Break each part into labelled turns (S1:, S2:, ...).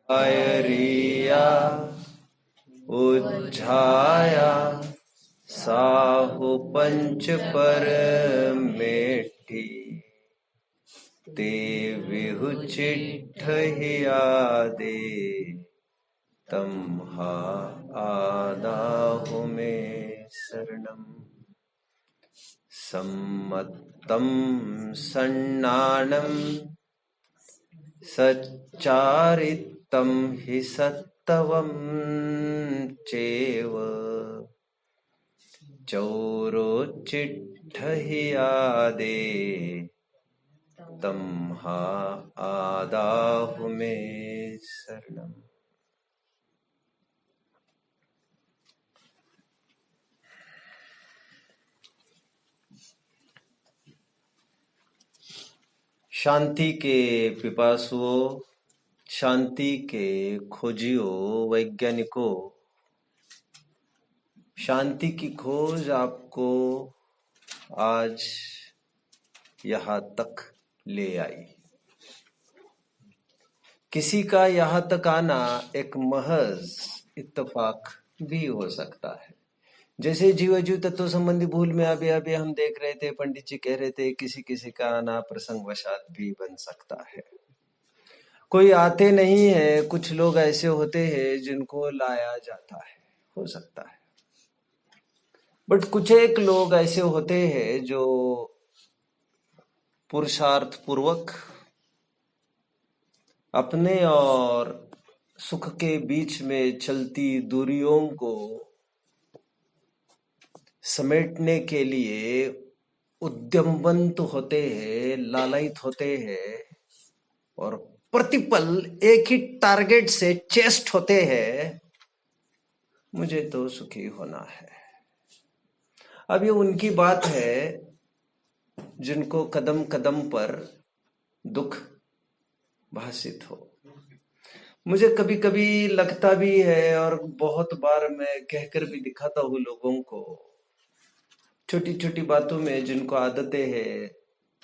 S1: आयरिया उज्झाया साहु पंच पर मेठी ते विहु चिट्ठहिया दे तम्हा आदाहु में शरणम सम्मत्तं सन्नानं सच्चारितं हि सत्तवं चैव चौरोचिट्ठहियादे तम्हा आदाहु मे शरणम्। शांति के पिपासुओं, शांति के खोजियों, वैज्ञानिकों, शांति की खोज आपको आज यहाँ तक ले आई। किसी का यहाँ तक आना एक महज इत्तेफाक भी हो सकता है। जैसे जीव अजीव तत्व संबंधी भूल में अभी अभी हम देख रहे थे, पंडित जी कह रहे थे किसी किसी का आना प्रसंगवशात भी बन सकता है। कोई आते नहीं है, कुछ लोग ऐसे होते हैं जिनको लाया जाता है, हो सकता है। बट कुछ एक लोग ऐसे होते हैं जो पुरुषार्थ पूर्वक अपने और सुख के बीच में चलती दूरियों को समेटने के लिए उद्यमवंत होते हैं, लालायित होते हैं और प्रतिपल एक ही टारगेट से चेस्ट होते हैं, मुझे तो सुखी होना है। अब ये उनकी बात है जिनको कदम कदम पर दुख भासित हो। मुझे कभी कभी लगता भी है और बहुत बार मैं कहकर भी दिखाता हूँ लोगों को, छोटी छोटी बातों में जिनको आदतें हैं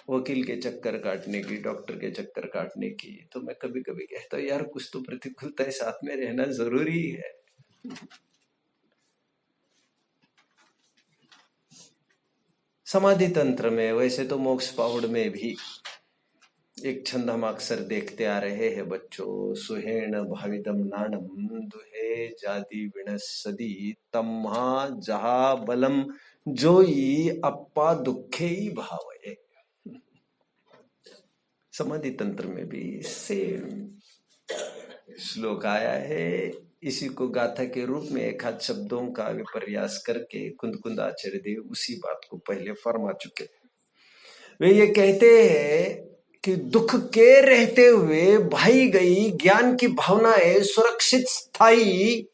S1: वकील के चक्कर काटने की, डॉक्टर के चक्कर काटने की, तो मैं कभी कभी कहता हूँ यार कुछ तो प्रतिकूलता साथ में रहना जरूरी है। समाधि तंत्र में, वैसे तो मोक्ष पाहुड़ में भी एक छंद हम अक्सर देखते आ रहे हैं बच्चों, सुहेण भाविदम नाणम दुहे जाति विणसदी तम्हा जहा बलम जोई अप्पा दुखे भावये। समाधि तंत्र में भी सेम श्लोक आया है। इसी को गाथा के रूप में एक आध शब्दों का विपर्यास करके कुंद आचार्य देव उसी बात को पहले फरमा चुके। वे ये कहते हैं कि दुख के रहते हुए भाई गई ज्ञान की भावनाएं सुरक्षित, स्थायी,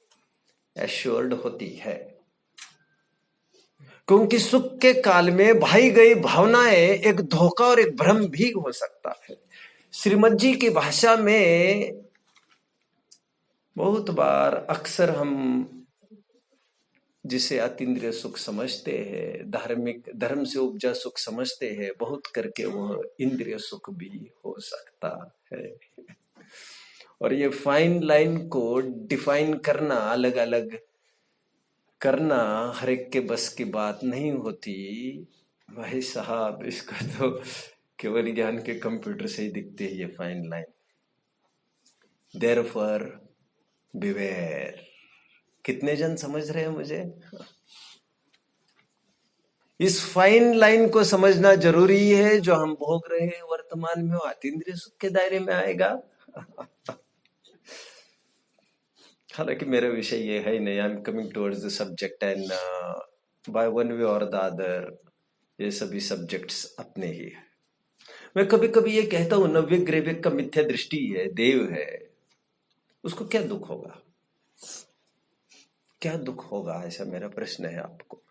S1: एश्योर्ड होती है, क्योंकि सुख के काल में भाई गई भावनाएं एक धोखा और एक भ्रम भी हो सकता है। श्रीमद जी की भाषा में बहुत बार अक्सर हम जिसे अतीन्द्रिय सुख समझते हैं, धार्मिक धर्म से उपजा सुख समझते हैं, बहुत करके वह इंद्रिय सुख भी हो सकता है। और ये फाइन लाइन को डिफाइन करना, अलग अलग करना हर एक के बस की बात नहीं होती भाई साहब। इसका तो केवल ज्ञान के कंप्यूटर से ही दिखते हैं ये फाइन लाइन। Therefore beware. कितने जन समझ रहे हैं मुझे? इस फाइन लाइन को समझना जरूरी है। जो हम भोग रहे हैं वर्तमान में, वो अतीन्द्रिय सुख के दायरे में आएगा। हालांकि मेरा विषय ये है नहीं, I am coming towards the subject and by one way और द अदर ये सभी सब्जेक्ट्स अपने ही है। मैं कभी कभी ये कहता हूं, नव्य ग्रेविक का मिथ्या दृष्टि है, देव है, उसको क्या दुख होगा? क्या दुख होगा, ऐसा मेरा प्रश्न है आपको।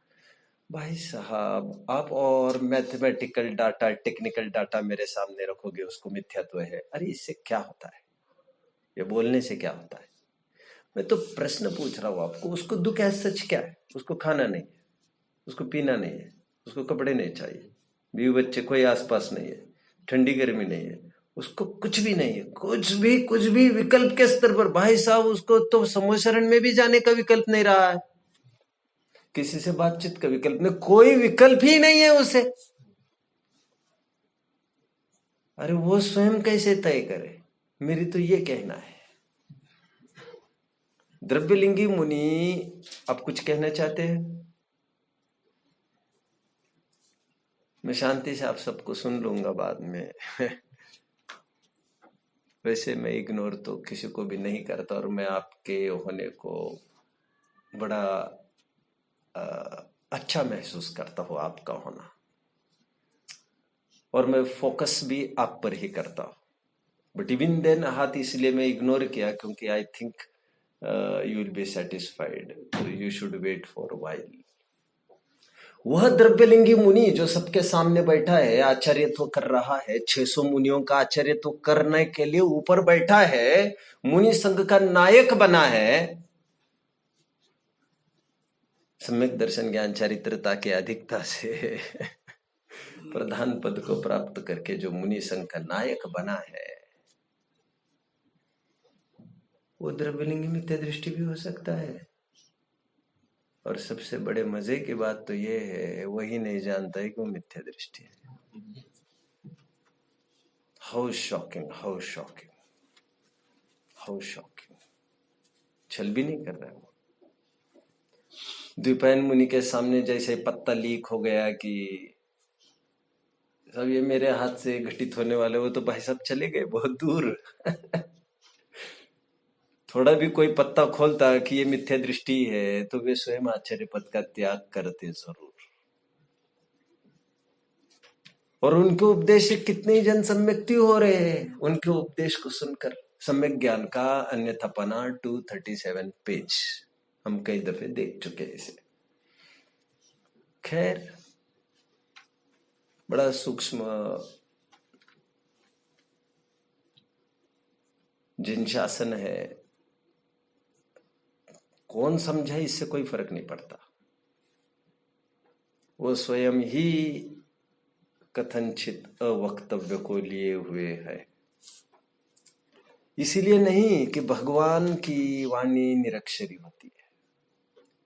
S1: भाई साहब, आप और मैथमेटिकल डाटा, टेक्निकल डाटा मेरे सामने रखोगे, उसको मिथ्यात्व है, अरे इससे क्या होता है? ये बोलने से क्या होता है? मैं तो प्रश्न पूछ रहा हूं आपको। उसको दुख है, सच क्या है? उसको खाना नहीं है, उसको पीना नहीं है, उसको कपड़े नहीं चाहिए, बीवी बच्चे कोई आसपास नहीं है, ठंडी गर्मी नहीं है, उसको कुछ भी नहीं है, कुछ भी विकल्प के स्तर पर भाई साहब, उसको तो समूह शरण में भी जाने का विकल्प नहीं रहा है, किसी से बातचीत का विकल्प नहीं, कोई विकल्प ही नहीं है उसे। अरे वो स्वयं कैसे तय करे, मेरी तो ये कहना है। द्रव्यलिंगी मुनि, आप कुछ कहना चाहते हैं? मैं शांति से आप सबको सुन लूंगा बाद में। वैसे मैं इग्नोर तो किसी को भी नहीं करता, और मैं आपके होने को बड़ा अच्छा महसूस करता हूँ, आपका होना, और मैं फोकस भी आप पर ही करता हूँ। बट इवन देन हाथ इसलिए मैं इग्नोर किया क्योंकि I think you will be satisfied, तो you should wait for while. वह द्रव्यलिंगी मुनि जो सबके सामने बैठा है, आचार्यत्व कर रहा है, 600 मुनियों का आचार्यत्व करने के लिए ऊपर बैठा है, मुनि संघ का नायक बना है, सम्यक दर्शन ज्ञान चारित्रता के अधिकता से प्रधान पद को प्राप्त करके जो मुनि संघ का नायक बना है, वो द्रव्यलिंगी मिथ्या दृष्टि भी हो सकता है। और सबसे बड़े मजे की बात तो ये है, वही नहीं जानता है कि वो मिथ्या दृष्टि है। How shocking, how shocking, how shocking. छल भी नहीं कर रहा है वो। द्विपायन मुनि के सामने जैसे पत्ता लीक हो गया कि सब ये मेरे हाथ से घटित होने वाले, वो तो भाई साहब चले गए बहुत दूर। थोड़ा भी कोई पत्ता खोलता कि ये मिथ्या दृष्टि है तो वे स्वयं आचार्य पद का त्याग करते जरूर। और उनके उपदेश से कितने जन सम्यक्ति हो रहे हैं उनके उपदेश को सुनकर। सम्यक ज्ञान का अन्यथापना 237 पेज, हम कई दफे देख चुके हैं इसे। खैर, बड़ा सूक्ष्म जिन शासन है, कौन समझे इससे कोई फर्क नहीं पड़ता, वो स्वयं ही कथनचित अवक्तव्य को लिए हुए है। इसीलिए नहीं कि भगवान की वाणी निरक्षरी होती है,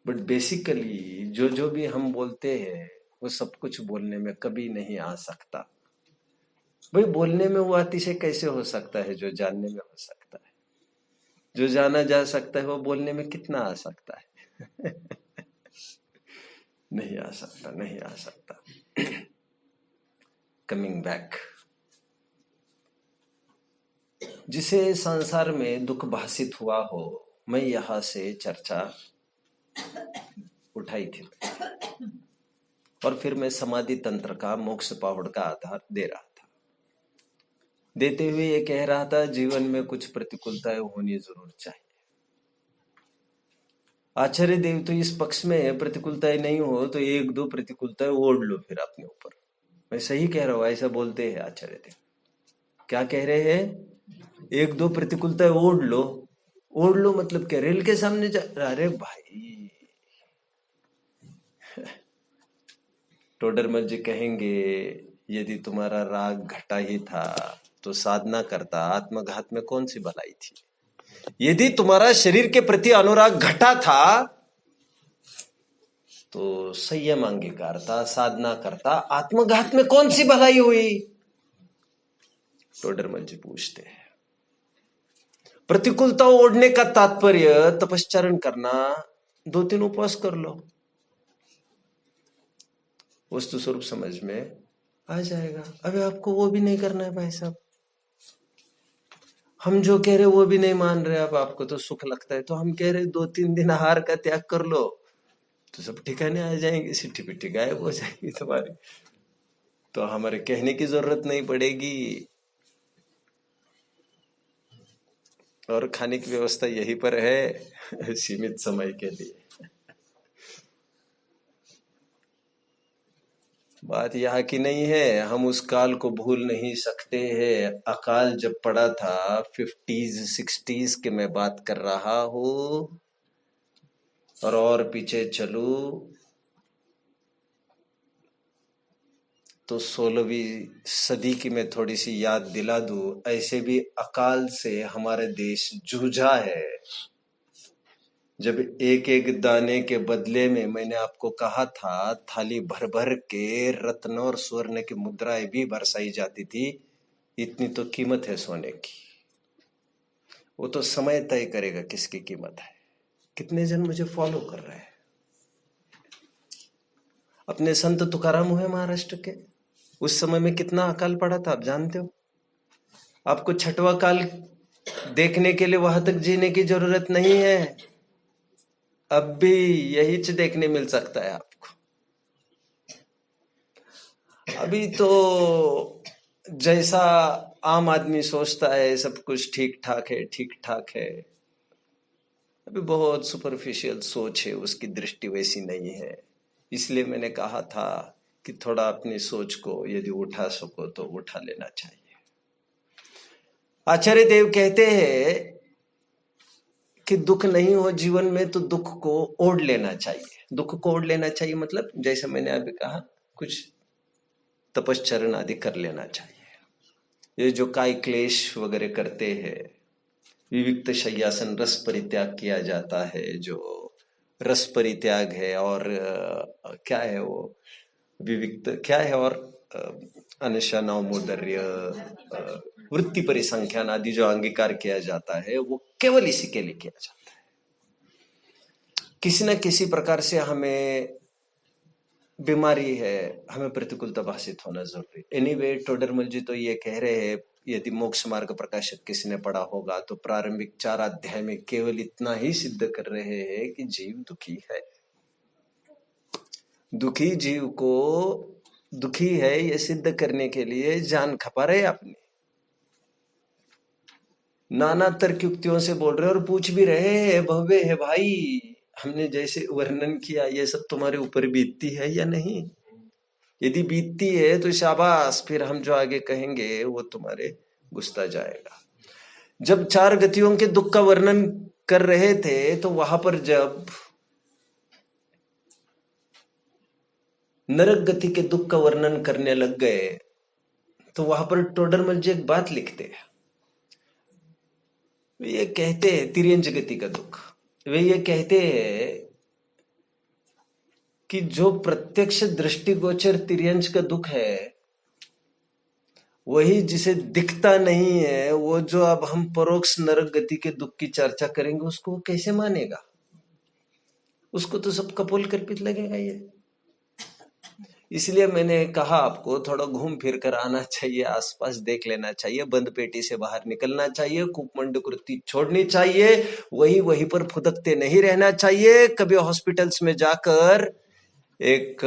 S1: बट बेसिकली जो जो भी हम बोलते हैं वो सब कुछ बोलने में कभी नहीं आ सकता। भाई बोलने में वो अतिशय कैसे हो सकता है जो जानने में हो सकता है? जो जाना जा सकता है वो बोलने में कितना आ सकता है? नहीं आ सकता, नहीं आ सकता। कमिंग बैक, जिसे संसार में दुख भासित हुआ हो, मैं यहां से चर्चा उठाई थी, और फिर मैं समाधि तंत्र का मोक्ष पाहुड़ का आधार दे रहा था। देते हुए ये कह रहा था जीवन में कुछ प्रतिकूलताएं होनी जरूर चाहिए। आचार्य देव तो इस पक्ष में प्रतिकूलताएं नहीं हो तो एक दो प्रतिकूलताएं ओढ़ लो फिर अपने ऊपर। मैं सही कह रहा हूं, ऐसा बोलते हैं आचार्य देव। क्या कह रहे हैं? एक दो प्रतिकूलताएं ओढ़ लो। ओढ़ लो मतलब क्या? रेल के सामने जा, अरे भाई टोडरमल जी कहेंगे यदि तुम्हारा राग घटा ही था तो साधना करता, आत्मघात में कौन सी भलाई थी। यदि तुम्हारा शरीर के प्रति अनुराग घटा था तो संयम अंगीकारता, साधना करता, आत्मघात में कौन सी भलाई हुई? टोडरमल जी पूछते हैं। प्रतिकूलता ओढ़ने का तात्पर्य तपश्चरण करना, 2-3 उपवास कर लो, वस्तु स्वरूप समझ में आ जाएगा। अबे आपको वो भी नहीं करना है भाई साहब, हम जो कह रहे वो भी नहीं मान रहे। अब आपको तो सुख लगता है तो हम कह रहे 2-3 दिन आहार का त्याग कर लो तो सब ठिकाने आ जाएंगे, सिट्ठी पिट्ठी गायब हो जाएगी तुम्हारी, तो हमारे कहने की जरूरत नहीं पड़ेगी। और खाने की व्यवस्था यहीं पर है सीमित समय के लिए। बात यहाँ की नहीं है, हम उस काल को भूल नहीं सकते हैं। अकाल जब पड़ा था 50s 60s के मैं बात कर रहा हूँ, और पीछे चलू तो 16वीं सदी की मैं थोड़ी सी याद दिला दूं, ऐसे भी अकाल से हमारे देश जूझा है। जब एक एक दाने के बदले में, मैंने आपको कहा था, थाली भर भर के रत्न और स्वर्ण की मुद्राएं भी बरसाई जाती थी। इतनी तो कीमत है सोने की। वो तो समय तय करेगा किसकी कीमत है। कितने जन मुझे फॉलो कर रहे हैं? अपने संत तुकाराम हुए महाराष्ट्र के, उस समय में कितना अकाल पड़ा था आप जानते हो? आपको छठवां काल देखने के लिए वहां तक जीने की जरूरत नहीं है। अब भी यही देखने मिल सकता है आपको। अभी तो जैसा आम आदमी सोचता है सब कुछ ठीक ठाक है, ठीक ठाक है, अभी बहुत सुपरफिशियल सोच है, उसकी दृष्टि वैसी नहीं है। इसलिए मैंने कहा था कि थोड़ा अपनी सोच को यदि उठा सको तो उठा लेना चाहिए। आचार्य देव कहते हैं कि दुख नहीं हो जीवन में तो दुख को ओढ़ लेना चाहिए। दुख को ओढ़ लेना चाहिए मतलब जैसे मैंने अभी कहा, कुछ तपश्चरण आदि कर लेना चाहिए। ये जो काय क्लेश वगैरह करते हैं, विविक्त शय्यासन, रस परित्याग किया जाता है, जो रस परित्याग है, और क्या है वो विविक्त क्या है, और अनशन नवमोदर्य, वृत्ति परिसंख्यान आदि जो अंगीकार किया जाता है, वो केवल इसी के लिए किया जाता है। किसी न किसी प्रकार से हमें बीमारी है, हमें प्रतिकूलता भाषित होना जरूरी। एनीवे, टोडरमल जी तो ये कह रहे हैं, यदि मोक्ष मार्ग प्रकाशित किसी ने पढ़ा होगा तो प्रारंभिक 4 अध्याय में केवल इतना ही सिद्ध कर रहे हैं कि जीव दुखी है। दुखी जीव को दुखी है ये सिद्ध करने के लिए जान खपा रहे अपनी, नाना तर्क युक्तियों से बोल रहे और पूछ भी रहे हैं, भव्य है भाई, हमने जैसे वर्णन किया ये सब तुम्हारे ऊपर बीतती है या नहीं? यदि बीतती है तो शाबाश, फिर हम जो आगे कहेंगे वो तुम्हारे गुस्ता जाएगा। जब 4 गतियों के दुख का वर्णन कर रहे थे तो वहां पर जब नरक गति के दुख का वर्णन करने लग गए तो वहां पर टोडरमल जी एक बात लिखते हैं। वे ये कहते हैं, तिर्यंच गति का दुख, वे ये कहते हैं कि जो प्रत्यक्ष दृष्टिगोचर तिर्यंच का दुख है, वही जिसे दिखता नहीं है, वो जो अब हम परोक्ष नरक गति के दुख की चर्चा करेंगे उसको वो कैसे मानेगा? उसको तो सब कपोल कल्पित लगेगा ये। इसलिए मैंने कहा आपको थोड़ा घूम फिर कर आना चाहिए, आसपास देख लेना चाहिए, बंद पेटी से बाहर निकलना चाहिए, कूपमंड वृत्ति छोड़नी चाहिए, वहीं पर फुदकते नहीं रहना चाहिए। कभी हॉस्पिटल्स में जाकर एक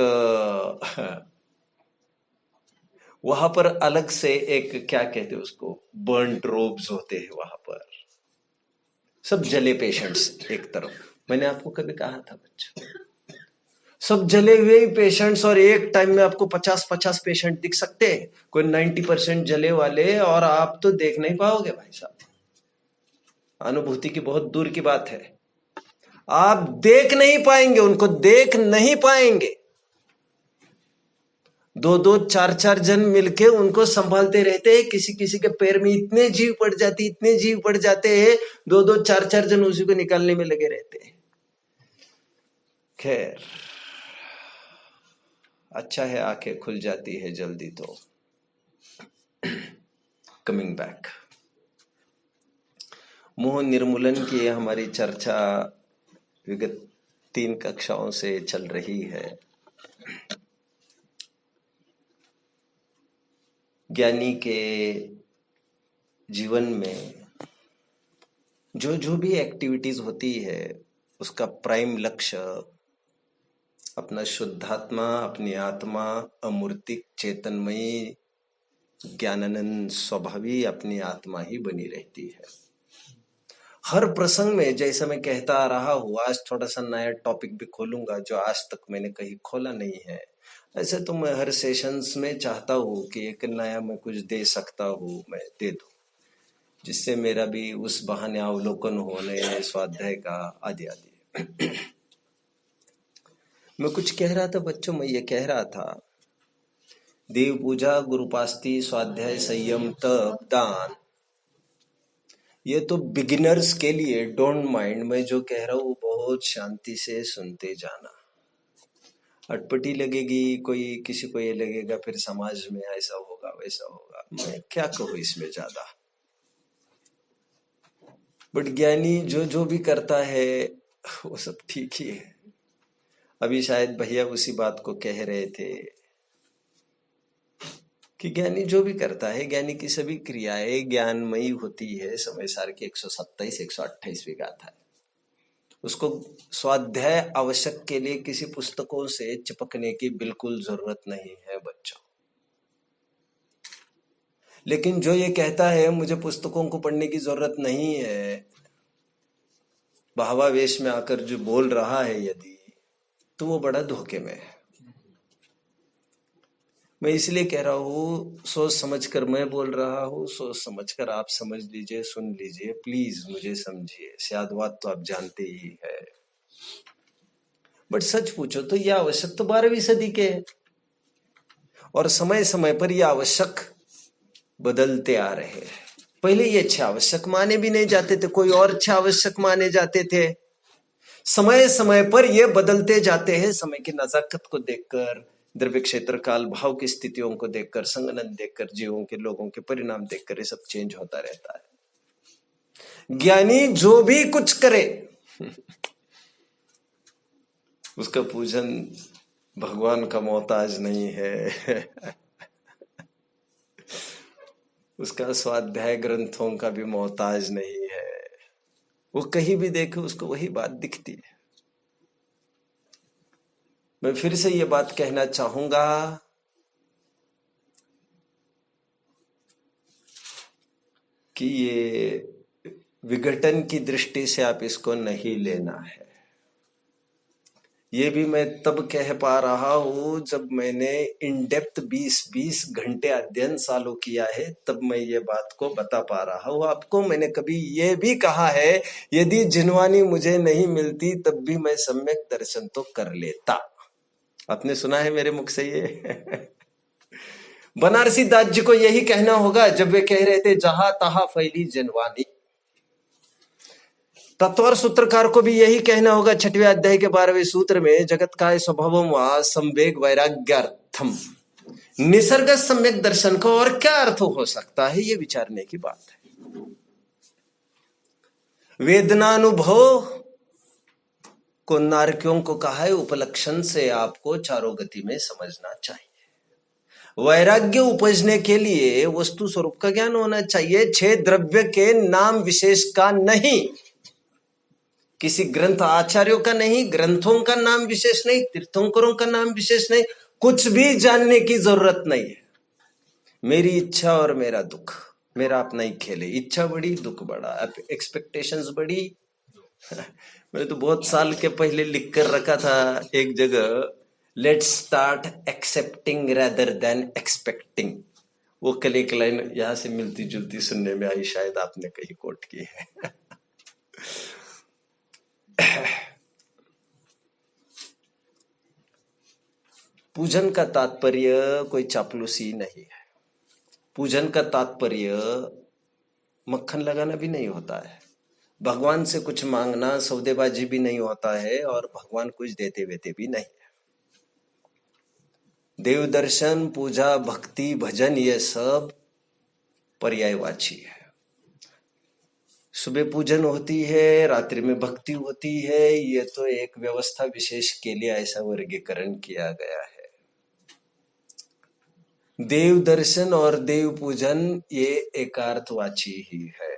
S1: वहां पर अलग से एक क्या कहते हैं उसको, बर्न्ड रोब्स होते हैं, वहां पर सब जले पेशेंट्स एक तरफ। मैंने आपको कभी कहा था बच्चों, सब जले हुए ही पेशेंट्स, और एक टाइम में आपको 50-50 पेशेंट दिख सकते हैं, कोई 90% जले वाले, और आप तो देख नहीं पाओगे भाई साहब। अनुभूति की बहुत दूर की बात है, आप देख नहीं पाएंगे, उनको देख नहीं पाएंगे। 2-2, 4-4 जन मिलके उनको संभालते रहते हैं, किसी किसी के पैर में इतने जीव पड़ जाती, इतने जीव पड़ जाते हैं, 2-2, 4-4 जन उसी को निकालने में लगे रहते हैं। खैर, अच्छा है आंखें खुल जाती है जल्दी तो। कमिंग बैक, मोह निर्मूलन की हमारी चर्चा विगत 3 कक्षाओं से चल रही है। ज्ञानी के जीवन में जो जो भी एक्टिविटीज होती है, उसका प्राइम लक्ष्य अपना शुद्धात्मा, अपनी आत्मा, अमूर्तिक चेतनमयी ज्ञानानंद स्वभावी अपनी आत्मा ही बनी रहती है। हर प्रसंग में जैसा मैं कहता आ रहा हूं, आज थोड़ा सा नया टॉपिक भी खोलूंगा जो आज तक मैंने कहीं खोला नहीं है। ऐसे तो मैं हर सेशंस में चाहता हूं कि एक नया मैं कुछ दे सकता हूं, मैं दे दूं, जिससे मेरा भी उस बहाने अवलोकन हो, नए स्वाध्याय का आदि आदि। मैं कुछ कह रहा था बच्चों, मैं ये कह रहा था, देव पूजा, गुरुपास्ती, स्वाध्याय, संयम, तप, दान, ये तो बिगिनर्स के लिए। डोंट माइंड, मैं जो कह रहा हूँ बहुत शांति से सुनते जाना। अटपटी लगेगी कोई, किसी को ये लगेगा फिर समाज में ऐसा होगा वैसा होगा, मैं क्या कहूँ इसमें ज्यादा। बट ज्ञानी जो जो भी करता है वो सब ठीक ही है। अभी शायद भैया उसी बात को कह रहे थे कि ज्ञानी जो भी करता है, ज्ञानी की सभी क्रियाएं ज्ञानमयी होती है। समय सार की 127 128वीं गाथा है। उसको स्वाध्याय आवश्यक के लिए किसी पुस्तकों से चिपकने की बिल्कुल जरूरत नहीं है बच्चों। लेकिन जो ये कहता है मुझे पुस्तकों को पढ़ने की जरूरत नहीं है, भावावेश में आकर जो बोल रहा है यदि, तो वो बड़ा धोखे में है। मैं इसलिए कह रहा हूं, सोच समझकर मैं बोल रहा हूं, सोच समझकर आप समझ लीजिए, सुन लीजिए, प्लीज मुझे समझिए। शायद तो आप जानते ही है। बट सच पूछो तो यह आवश्यक तो 12वीं सदी के है, और समय समय पर यह आवश्यक बदलते आ रहे हैं। पहले ये अच्छे आवश्यक माने भी नहीं जाते थे, कोई और अच्छे आवश्यक माने जाते थे। समय समय पर ये बदलते जाते हैं। समय की नजाकत को देखकर, द्रव्य क्षेत्र काल भाव की स्थितियों को देखकर, संगनन देखकर, जीवों के लोगों के परिणाम देखकर ये सब चेंज होता रहता है। ज्ञानी जो भी कुछ करे उसका पूजन भगवान का मोहताज नहीं है उसका स्वाध्याय ग्रंथों का भी मोहताज नहीं है। वो कहीं भी देखे उसको वही बात दिखती है। मैं फिर से ये बात कहना चाहूंगा कि ये विघटन की दृष्टि से आप इसको नहीं लेना है। ये भी मैं तब कह पा रहा हूं जब मैंने इन डेप्थ 20 घंटे अध्ययन सालों किया है, तब मैं ये बात को बता पा रहा हूं आपको। मैंने कभी ये भी कहा है, यदि जिनवानी मुझे नहीं मिलती तब भी मैं सम्यक दर्शन तो कर लेता। आपने सुना है मेरे मुख से ये बनारसी दास जी को यही कहना होगा जब वे कह रहे थे जहां तहां फैली जिनवानी। तत्वर सूत्रकार को भी यही कहना होगा 6वें अध्याय के 12वें सूत्र में, जगत काय स्वभावम वा संवेग वैराग्यार्थम। निसर्ग सम्यक दर्शन का और क्या अर्थ हो सकता है, ये विचारने की बात है। वेदनानुभव को नारकियों को कहा है, उपलक्षण से आपको चारों गति में समझना चाहिए। वैराग्य उपजने के लिए वस्तु स्वरूप का ज्ञान होना चाहिए, 6 द्रव्य के नाम विशेष का नहीं, किसी ग्रंथ आचार्यों का नहीं, ग्रंथों का नाम विशेष नहीं, तीर्थंकरों का नाम विशेष नहीं, कुछ भी जानने की जरूरत नहीं है। मेरी इच्छा और मेरा दुख, मेरा अपना ही खेल है। इच्छा बड़ी, दुख बड़ा, एक्सपेक्टेशंस बड़ी मैंने तो बहुत साल के पहले लिख कर रखा था एक जगह, let's start accepting rather than expecting. वो कल एक लाइन यहां से मिलती जुलती सुनने में आई, शायद आपने कहीं कोट की है पूजन का तात्पर्य कोई चापलूसी नहीं है। पूजन का तात्पर्य मक्खन लगाना भी नहीं होता है, भगवान से कुछ मांगना सौदेबाजी भी नहीं होता है, और भगवान कुछ देते वेते भी नहीं है। देव दर्शन, पूजा, भक्ति, भजन, ये सब पर्यायवाची है। सुबह पूजन होती है, रात्रि में भक्ति होती है, ये तो एक व्यवस्था विशेष के लिए ऐसा वर्गीकरण किया गया है। देव दर्शन और देव पूजन ये एकार्थवाची ही है,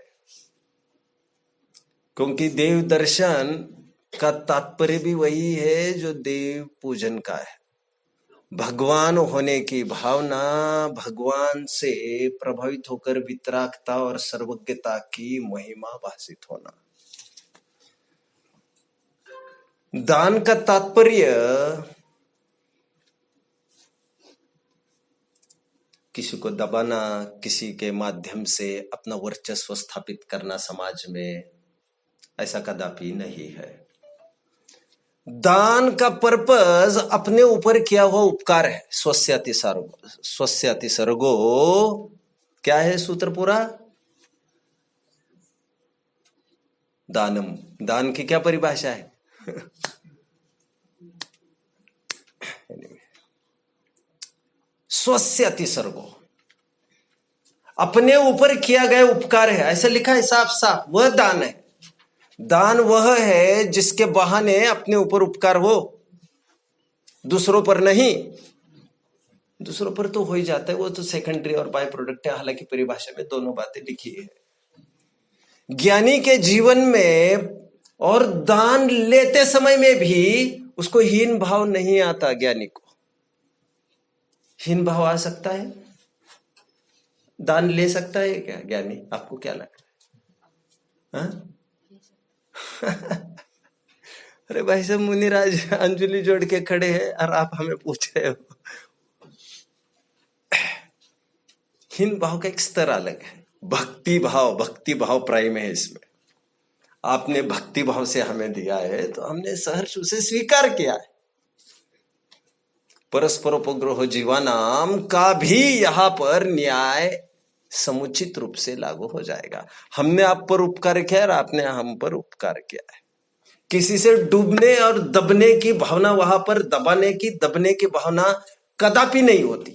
S1: क्योंकि देव दर्शन का तात्पर्य भी वही है जो देव पूजन का है। भगवान होने की भावना, भगवान से प्रभावित होकर वितरागता और सर्वज्ञता की महिमा भाषित होना। दान का तात्पर्य किसी को दबाना, किसी के माध्यम से अपना वर्चस्व स्थापित करना समाज में, ऐसा कदापि नहीं है। दान का पर्पस अपने ऊपर किया हुआ उपकार है। स्वस्याति सर्गो, स्वस्याति सर्गो क्या है सूत्र पूरा? दानम। दान की क्या परिभाषा है? स्वस्याति सर्गो, अपने ऊपर किया गया उपकार है, ऐसा लिखा है साफ साफ, वह दान है। दान वह है जिसके बहाने अपने ऊपर उपकार हो, दूसरों पर नहीं। दूसरों पर तो हो ही जाता है, वो तो सेकेंडरी और बाय प्रोडक्ट है, हालांकि परिभाषा में दोनों बातें लिखी है। ज्ञानी के जीवन में और दान लेते समय में भी उसको हीन भाव नहीं आता। ज्ञानी को हीन भाव आ सकता है? दान ले सकता है क्या ज्ञानी? आपको क्या लगता है? अरे भाई साहब, मुनिराज अंजलि जोड़ के खड़े हैं और आप हमें पूछ रहे हो। हीन भाव का एक स्तर अलग है, भक्ति भाव। भक्ति भाव प्राइम है इसमें। आपने भक्ति भाव से हमें दिया है तो हमने सहर्ष उसे स्वीकार किया है। परस्परोपग्रह जीवानाम का भी यहां पर न्याय समुचित रूप से लागू हो जाएगा। हमने आप पर उपकार किया और आपने हम पर उपकार किया है। किसी से डूबने और दबने की भावना, वहां पर दबाने की, दबने की भावना कदापि नहीं होती।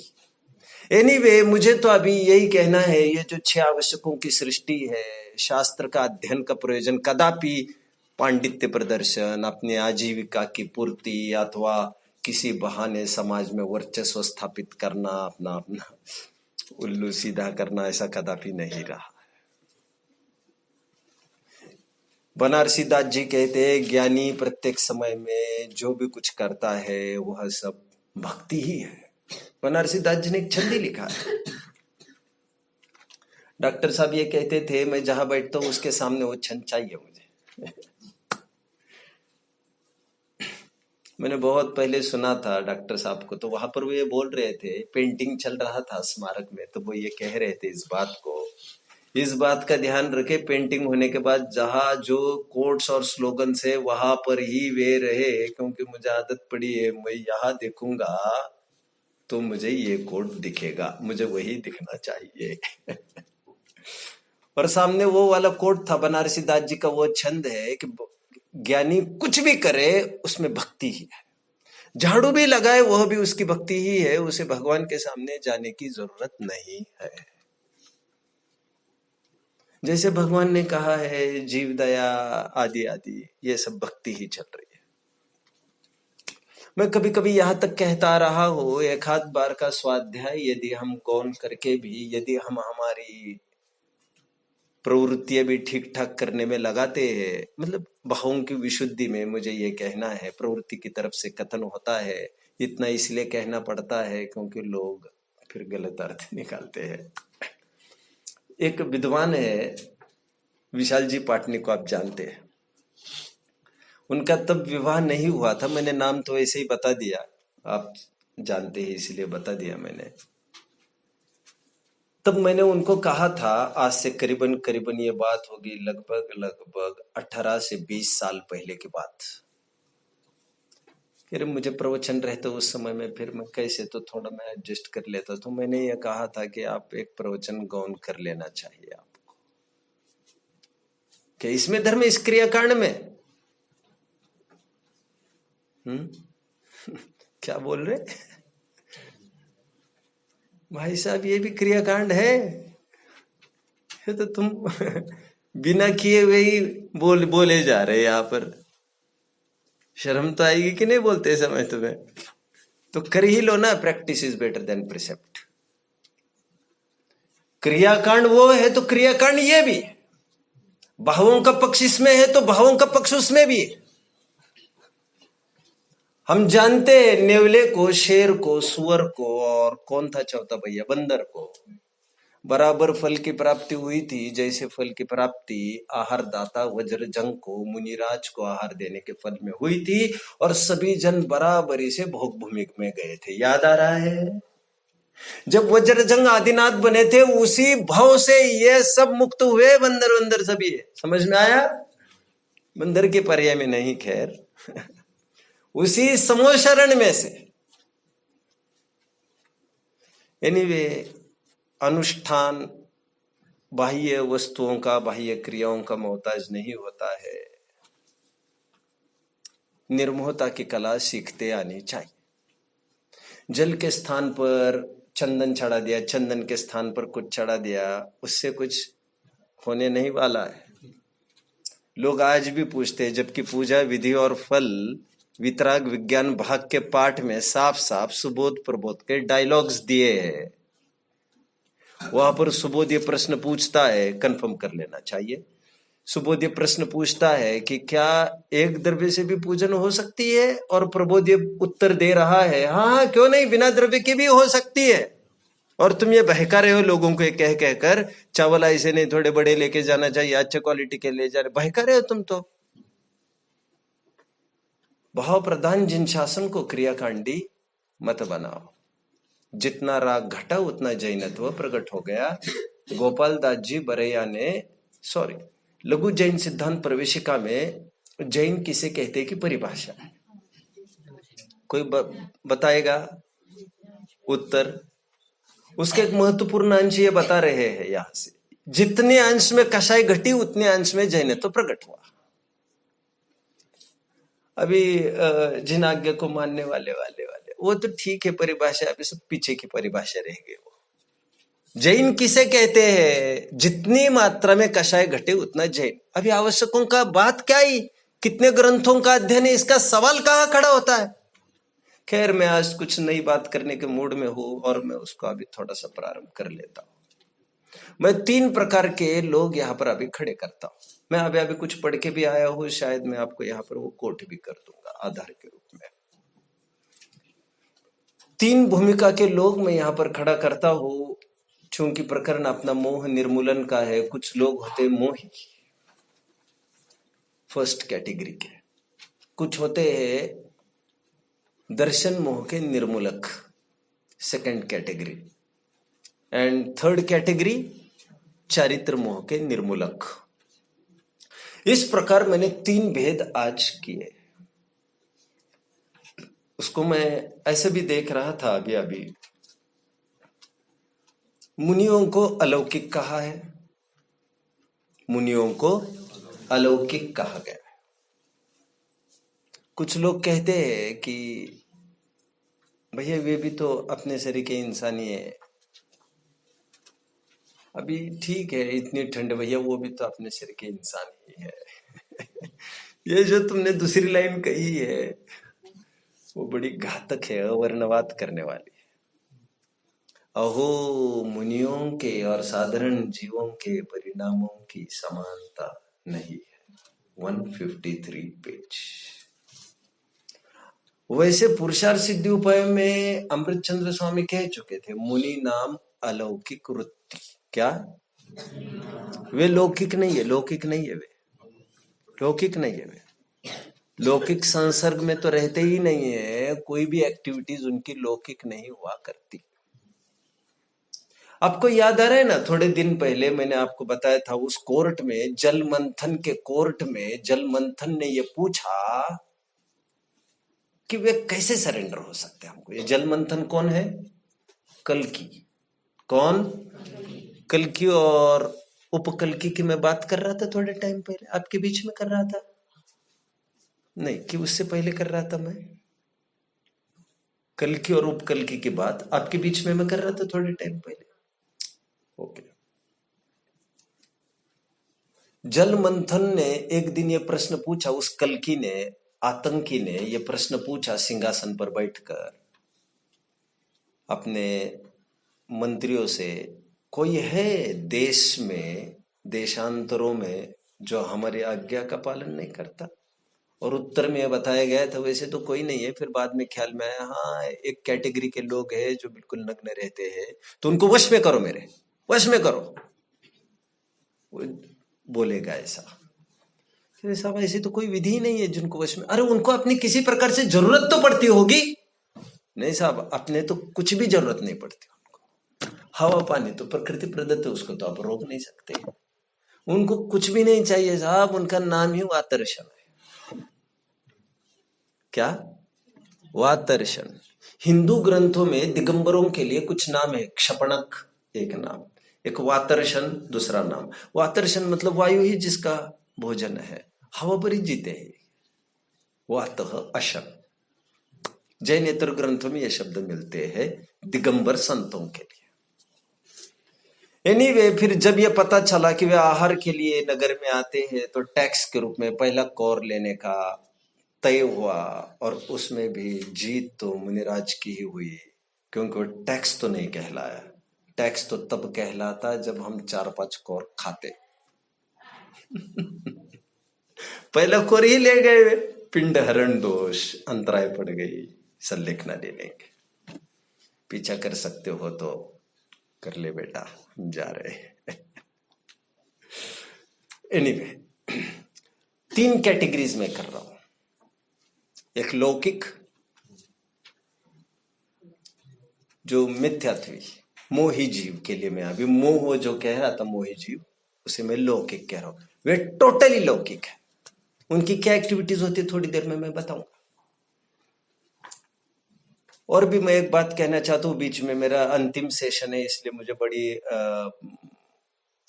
S1: एनीवे, मुझे तो अभी यही कहना है, ये जो 6 आवश्यकों की सृष्टि है, शास्त्र का अध्ययन का प्रयोजन कदापि पांडित्य प्रदर्शन, अपने आजीविका की पूर्ति अथवा किसी बहाने समाज में वर्चस्व स्थापित करना, अपना अपना उल्लू सीधा करना, ऐसा कदापि नहीं रहा। बनारसी दास जी कहते हैं, ज्ञानी प्रत्येक समय में जो भी कुछ करता है वह सब भक्ति ही है। बनारसी दास जी ने एक छंद लिखा है। डॉक्टर साहब ये कहते थे, मैं जहां बैठता हूं उसके सामने वो छंद चाहिए मुझे। मैंने बहुत पहले सुना था डॉक्टर साहब को, तो वहां पर वो ये बोल रहे थे, पेंटिंग चल रहा था स्मारक में, तो वो ये कह रहे थे इस बात का ध्यान रखे, पेंटिंग होने के बाद जहां जो कोट्स और स्लोगन है वहां पर ही वे रहे, क्योंकि मुझे आदत पड़ी है, मैं यहां देखूंगा तो मुझे ये कोट दिखेगा, मुझे वही दिखना चाहिए। और सामने वो वाला कोट था बनारसी दास जी का, वो छंद है कि ज्ञानी कुछ भी करे उसमें भक्ति ही है, झाड़ू भी लगाए वह भी उसकी भक्ति ही है, उसे भगवान के सामने जाने की जरूरत नहीं है। जैसे भगवान ने कहा है, जीव दया आदि आदि, ये सब भक्ति ही चल रही है। मैं कभी कभी यहां तक कहता रहा हूं, एक आध बार का स्वाध्याय यदि हम गौन करके भी, यदि हम हमारी प्रवृत्तियां भी ठीक ठाक करने में लगाते हैं, मतलब भावों की विशुद्धि में, मुझे ये कहना है, प्रवृत्ति की तरफ से कथन होता है, इतना इसलिए कहना पड़ता है क्योंकि लोग फिर गलत अर्थ निकालते हैं। एक विद्वान है, विशाल जी पाटनी को आप जानते हैं, उनका तब विवाह नहीं हुआ था, मैंने नाम तो ऐसे ही बता दिया, आप जानते हैं इसलिए बता दिया मैंने। तब मैंने उनको कहा था, आज से करीबन करीबन ये बात होगी लगभग 18 से 20 साल पहले की बात। फिर मुझे प्रवचन रहते उस समय में, फिर मैं कैसे तो थोड़ा मैं एडजस्ट कर लेता, तो मैंने ये कहा था कि आप एक प्रवचन गौन कर लेना चाहिए आपको, कि इसमें धर्म, इस क्रियाकांड में। क्या बोल रहे भाई साहब, ये भी क्रियाकांड है, ये तो तुम बिना किए हुए ही बोले जा रहे यहाँ पर। शर्म तो आएगी कि नहीं बोलते समय तुम्हें? तो कर ही लो ना, practice is better than precept. क्रियाकांड वो है तो क्रियाकांड ये भी है, भावों का पक्ष इसमें है तो भावों का पक्ष उसमें भी है। हम जानते हैं नेवले को, शेर को, सुअर को, और कौन था चौथा भैया, बंदर को बराबर फल की प्राप्ति हुई थी, जैसे फल की प्राप्ति आहार दाता वज्रजंग को, मुनिराज को आहार देने के फल में हुई थी, और सभी जन बराबरी से भोग भूमि में गए थे। याद आ रहा है? जब वज्रजंग आदिनाथ बने थे, उसी भाव से ये सब मुक्त हुए, बंदर वंदर सभी। समझ में आया? बंदर के पर्याय में नहीं, खैर। उसी समोशरण में से। एनीवे, अनुष्ठान बाह्य वस्तुओं का, बाह्य क्रियाओं का मोहताज नहीं होता है। निर्मोहता की कला सीखते आनी चाहिए। जल के स्थान पर चंदन चढ़ा दिया, चंदन के स्थान पर कुछ चढ़ा दिया, उससे कुछ होने नहीं वाला है। लोग आज भी पूछते हैं, जबकि पूजा विधि और फल वितराग विज्ञान भाग के पाठ में साफ साफ सुबोध प्रबोध के डायलॉग्स दिए हैं। वहां पर सुबोध ये प्रश्न पूछता है, कंफर्म कर लेना चाहिए। सुबोध ये प्रश्न पूछता है कि क्या एक द्रव्य से भी पूजन हो सकती है, और प्रबोध ये उत्तर दे रहा है, हाँ क्यों नहीं, बिना द्रव्य की भी हो सकती है। और तुम ये बहका रहे हो लोगों को कह कहकर, चावल ऐसे नहीं थोड़े बड़े लेके जाना चाहिए, अच्छे क्वालिटी के ले जा रहे, बहका रहे हो तुम तो। भाव प्रधान जिन शासन को क्रियाकांडी मत बनाओ। जितना राग घटा उतना जैनत्व प्रकट हो गया। गोपाल दास जी बरैया ने, सॉरी, लघु जैन सिद्धांत प्रवेशिका में जैन किसे कहते की परिभाषा है, कोई बताएगा उत्तर? उसके एक महत्वपूर्ण अंश ये बता रहे हैं यहां से, जितने अंश में कषाय घटी उतने अंश में जैनत्व प्रकट हुआ। अभी जिन आज्ञा को मानने वाले वो तो ठीक है परिभाषा, अभी सब पीछे की परिभाषा रह गई। वो जैन किसे कहते हैं? जितनी मात्रा में कषाय घटे उतना जैन। अभी आवश्यकों का बात क्या ही, कितने ग्रंथों का अध्ययन है, इसका सवाल कहां खड़ा होता है। खैर, मैं आज कुछ नई बात करने के मूड में हूं और मैं उसको अभी थोड़ा सा प्रारंभ कर लेता हूं। मैं 3 प्रकार के लोग यहां पर अभी खड़े करता हूं। मैं अभी कुछ पढ़ के भी आया हूं, शायद मैं आपको यहां पर वो कोट भी कर दूंगा आधार के रूप में। 3 भूमिका के लोग मैं यहां पर खड़ा करता हूं, चूंकि प्रकरण अपना मोह निर्मूलन का है। कुछ लोग होते मोही, फर्स्ट कैटेगरी के। कुछ होते हैं दर्शन मोह के निर्मूलक, second category. And third category चारित्र मोह के निर्मूलक। इस प्रकार मैंने 3 भेद आज किए। उसको मैं ऐसे भी देख रहा था अभी, मुनियों को अलौकिक कहा है, मुनियों को अलौकिक कहा गया है। कुछ लोग कहते हैं कि भैया वे भी तो अपने शरीर के इंसान ही है। अभी ठीक है, इतनी ठंड भैया, वो भी तो अपने शरीर के इंसान ही है। ये जो तुमने दूसरी लाइन कही है वो बड़ी घातक है, अवर्णवाद करने वाली। अहो, मुनियों के और साधारण जीवों के परिणामों की समानता नहीं है। 153 पेज। वैसे पुरुषार्थ सिद्धि उपाय में अमृत चंद्र स्वामी कह चुके थे, मुनि नाम अलौकिक वृत्ति। क्या वे लौकिक नहीं है? लौकिक नहीं है, वे लौकिक नहीं है। वे लौकिक संसर्ग में तो रहते ही नहीं है, कोई भी एक्टिविटीज उनकी लौकिक नहीं हुआ करती। आपको याद आ रहा है ना, थोड़े दिन पहले मैंने आपको बताया था, उस कोर्ट में, जल मंथन के कोर्ट में, जल मंथन ने यह पूछा कि वे कैसे सरेंडर हो सकते हैं हमको। ये जल मंथन कौन है? कल्कि। कौन? कल्कि। और उपकल्कि की मैं बात कर रहा था थोड़े टाइम पहले, आपके बीच में कर रहा था नहीं, कि उससे पहले कर रहा था मैं? कल्कि और उपकल्कि की बात आपके बीच में मैं कर रहा था थोड़े टाइम पहले। ओके। जल मंथन ने एक दिन ये प्रश्न पूछा, उस कल्कि ने, आतंकी ने यह प्रश्न पूछा सिंहासन पर बैठकर अपने मंत्रियों से, कोई है देश में, देशांतरों में, जो हमारी आज्ञा का पालन नहीं करता? और उत्तर में यह बताया गया था वैसे तो कोई नहीं है। फिर बाद में ख्याल में आया, हाँ एक कैटेगरी के लोग हैं जो बिल्कुल नग्न रहते हैं, तो उनको वश में करो, मेरे वश में करो। वो बोलेगा ऐसा? फिर साहब ऐसी तो कोई विधि ही नहीं है जिनको वश में। अरे उनको अपनी किसी प्रकार से जरूरत तो पड़ती होगी। नहीं साहब, अपने तो कुछ भी जरूरत नहीं पड़ती उनको। हवा पानी तो प्रकृति प्रदत्त है, उसको तो आप रोक नहीं सकते। उनको कुछ भी नहीं चाहिए साहब, उनका नाम ही आदर्शन है। क्या वातर्षण। हिंदू ग्रंथों में दिगंबरों के लिए कुछ नाम है। क्षपणक एक नाम, एक वातर्षण दूसरा नाम। वातर्षण मतलब वायु ही जिसका भोजन है, हवा पर ही जीते हैं। वातः अशन। जैनेतर ग्रंथों में ये शब्द मिलते हैं दिगंबर संतों के लिए। एनीवे, फिर जब ये पता चला कि वे आहार के लिए नगर में आते हैं तो टैक्स के रूप में पहला कौर लेने का तय हुआ, और उसमें भी जीत तो मुनिराज की ही हुई, क्योंकि वो टैक्स तो नहीं कहलाया। टैक्स तो तब कहलाता जब हम 4-5 कौर खाते। पहला कौर ही ले गए वे। पिंड हरण दोष, अंतराय पड़ गई, सल्लेख ना ले लेंगे। पीछा कर सकते हो तो कर ले बेटा, हम जा रहे हैं। एनीवे, 3 कैटेगरीज में कर रहा हूं। एक लौकिक, जो मिथ्यात्वी मोही जीव के लिए मैं अभी मोह जो कह रहा था, मोही जीव, उसे मैं लौकिक कह रहा हूं। वे टोटली लौकिक है। उनकी क्या एक्टिविटीज होती है थोड़ी देर में मैं बताऊंगा। और भी मैं एक बात कहना चाहता हूं, बीच में मेरा अंतिम सेशन है, इसलिए मुझे बड़ी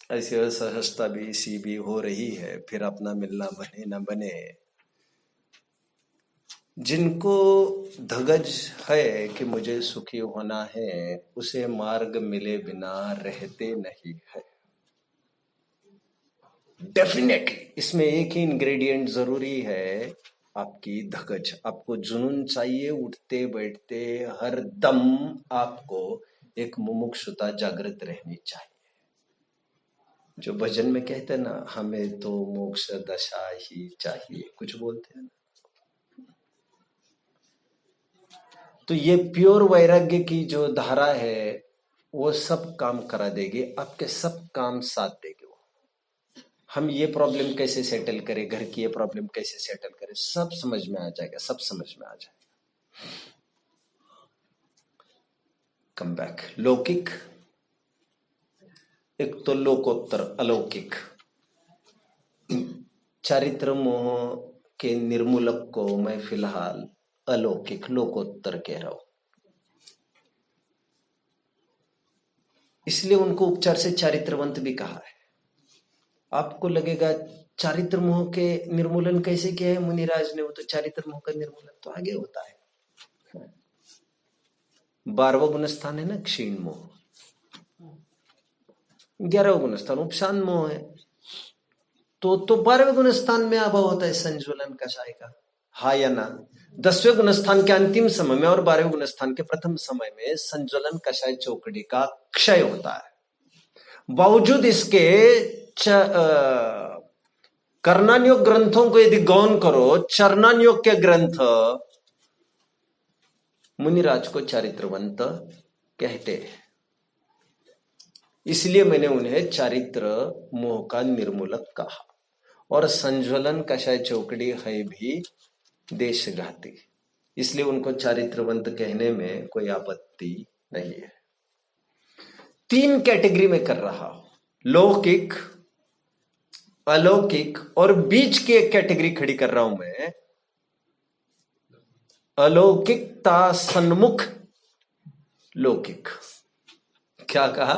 S1: ऐसी असहजता भी सी भी हो रही है, फिर अपना मिलना बने ना बने। जिनको धगज है कि मुझे सुखी होना है, उसे मार्ग मिले बिना रहते नहीं है। डेफिनेटली इसमें एक ही इंग्रेडिएंट जरूरी है, आपकी धगज। आपको जुनून चाहिए, उठते बैठते हर दम आपको एक मुमुक्षुता जागृत रहनी चाहिए। जो भजन में कहते हैं ना, हमें तो मोक्ष दशा ही चाहिए, कुछ बोलते हैं। तो ये प्योर वैराग्य की जो धारा है, वो सब काम करा देगी, आपके सब काम साथ देगी। वो हम ये प्रॉब्लम कैसे सेटल करें, घर की ये प्रॉब्लम कैसे सेटल करें, सब समझ में आ जाएगा, सब समझ में आ जाएगा। Come back. लौकिक, एक तो लोकोत्तर अलौकिक। चारित्र मोह के निर्मूलक को मैं फिलहाल अलौकिक लोकोत्तर कह रहा हूं, इसलिए उनको उपचार से चारित्रवंत भी कहा है। आपको लगेगा चारित्र मोह के निर्मूलन कैसे किया है मुनिराज ने, वो तो चारित्र मोह का निर्मूलन तो आगे होता है। 12वां गुण स्थान है ना क्षीण मोह, 11वां गुण स्थान उपशांत मोह है। तो 12वें गुण स्थान में अभाव होता है संज्वलन कषाय का, हा या ना। 10वें गुण स्थान के अंतिम समय में और 12वें गुण स्थान के प्रथम समय में संज्वलन कषाय चौकड़ी का क्षय होता है। बावजूद इसके कर्णान्योग ग्रंथों को यदि गौन करो, चरणान्योग के ग्रंथ मुनिराज को चारित्रवंत कहते हैं, इसलिए मैंने उन्हें चारित्र मोह का निर्मूलक कहा। और संज्वलन कषाय चौकड़ी है भी देशघाती, इसलिए उनको चारित्रवंत कहने में कोई आपत्ति नहीं है। 3 कैटेगरी में कर रहा हूं, लौकिक, अलौकिक, और बीच की एक कैटेगरी खड़ी कर रहा हूं मैं, अलौकिकता सन्मुख लौकिक। क्या कहा?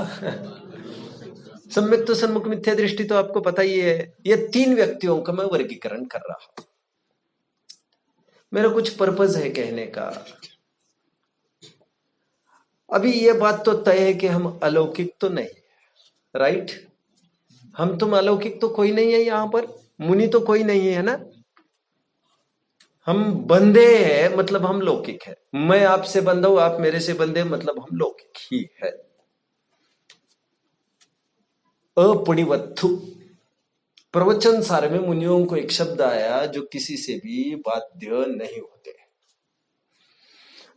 S1: सम्यक तो सन्मुख मिथ्या दृष्टि तो आपको पता ही है। ये 3 व्यक्तियों का मैं वर्गीकरण कर रहा हूं। मेरा कुछ पर्पज है कहने का। अभी ये बात तो तय है कि हम अलौकिक तो नहीं, राइट? हम तुम अलौकिक तो कोई नहीं है यहां पर, मुनि तो कोई नहीं है ना। हम बंधे हैं मतलब हम लौकिक है। मैं आपसे बंधा हूं, आप मेरे से बंधे, मतलब हम लौकिक ही है। अपुणिवत्थु प्रवचन सार में मुनियों को एक शब्द आया जो किसी से भी बाध्य नहीं होते।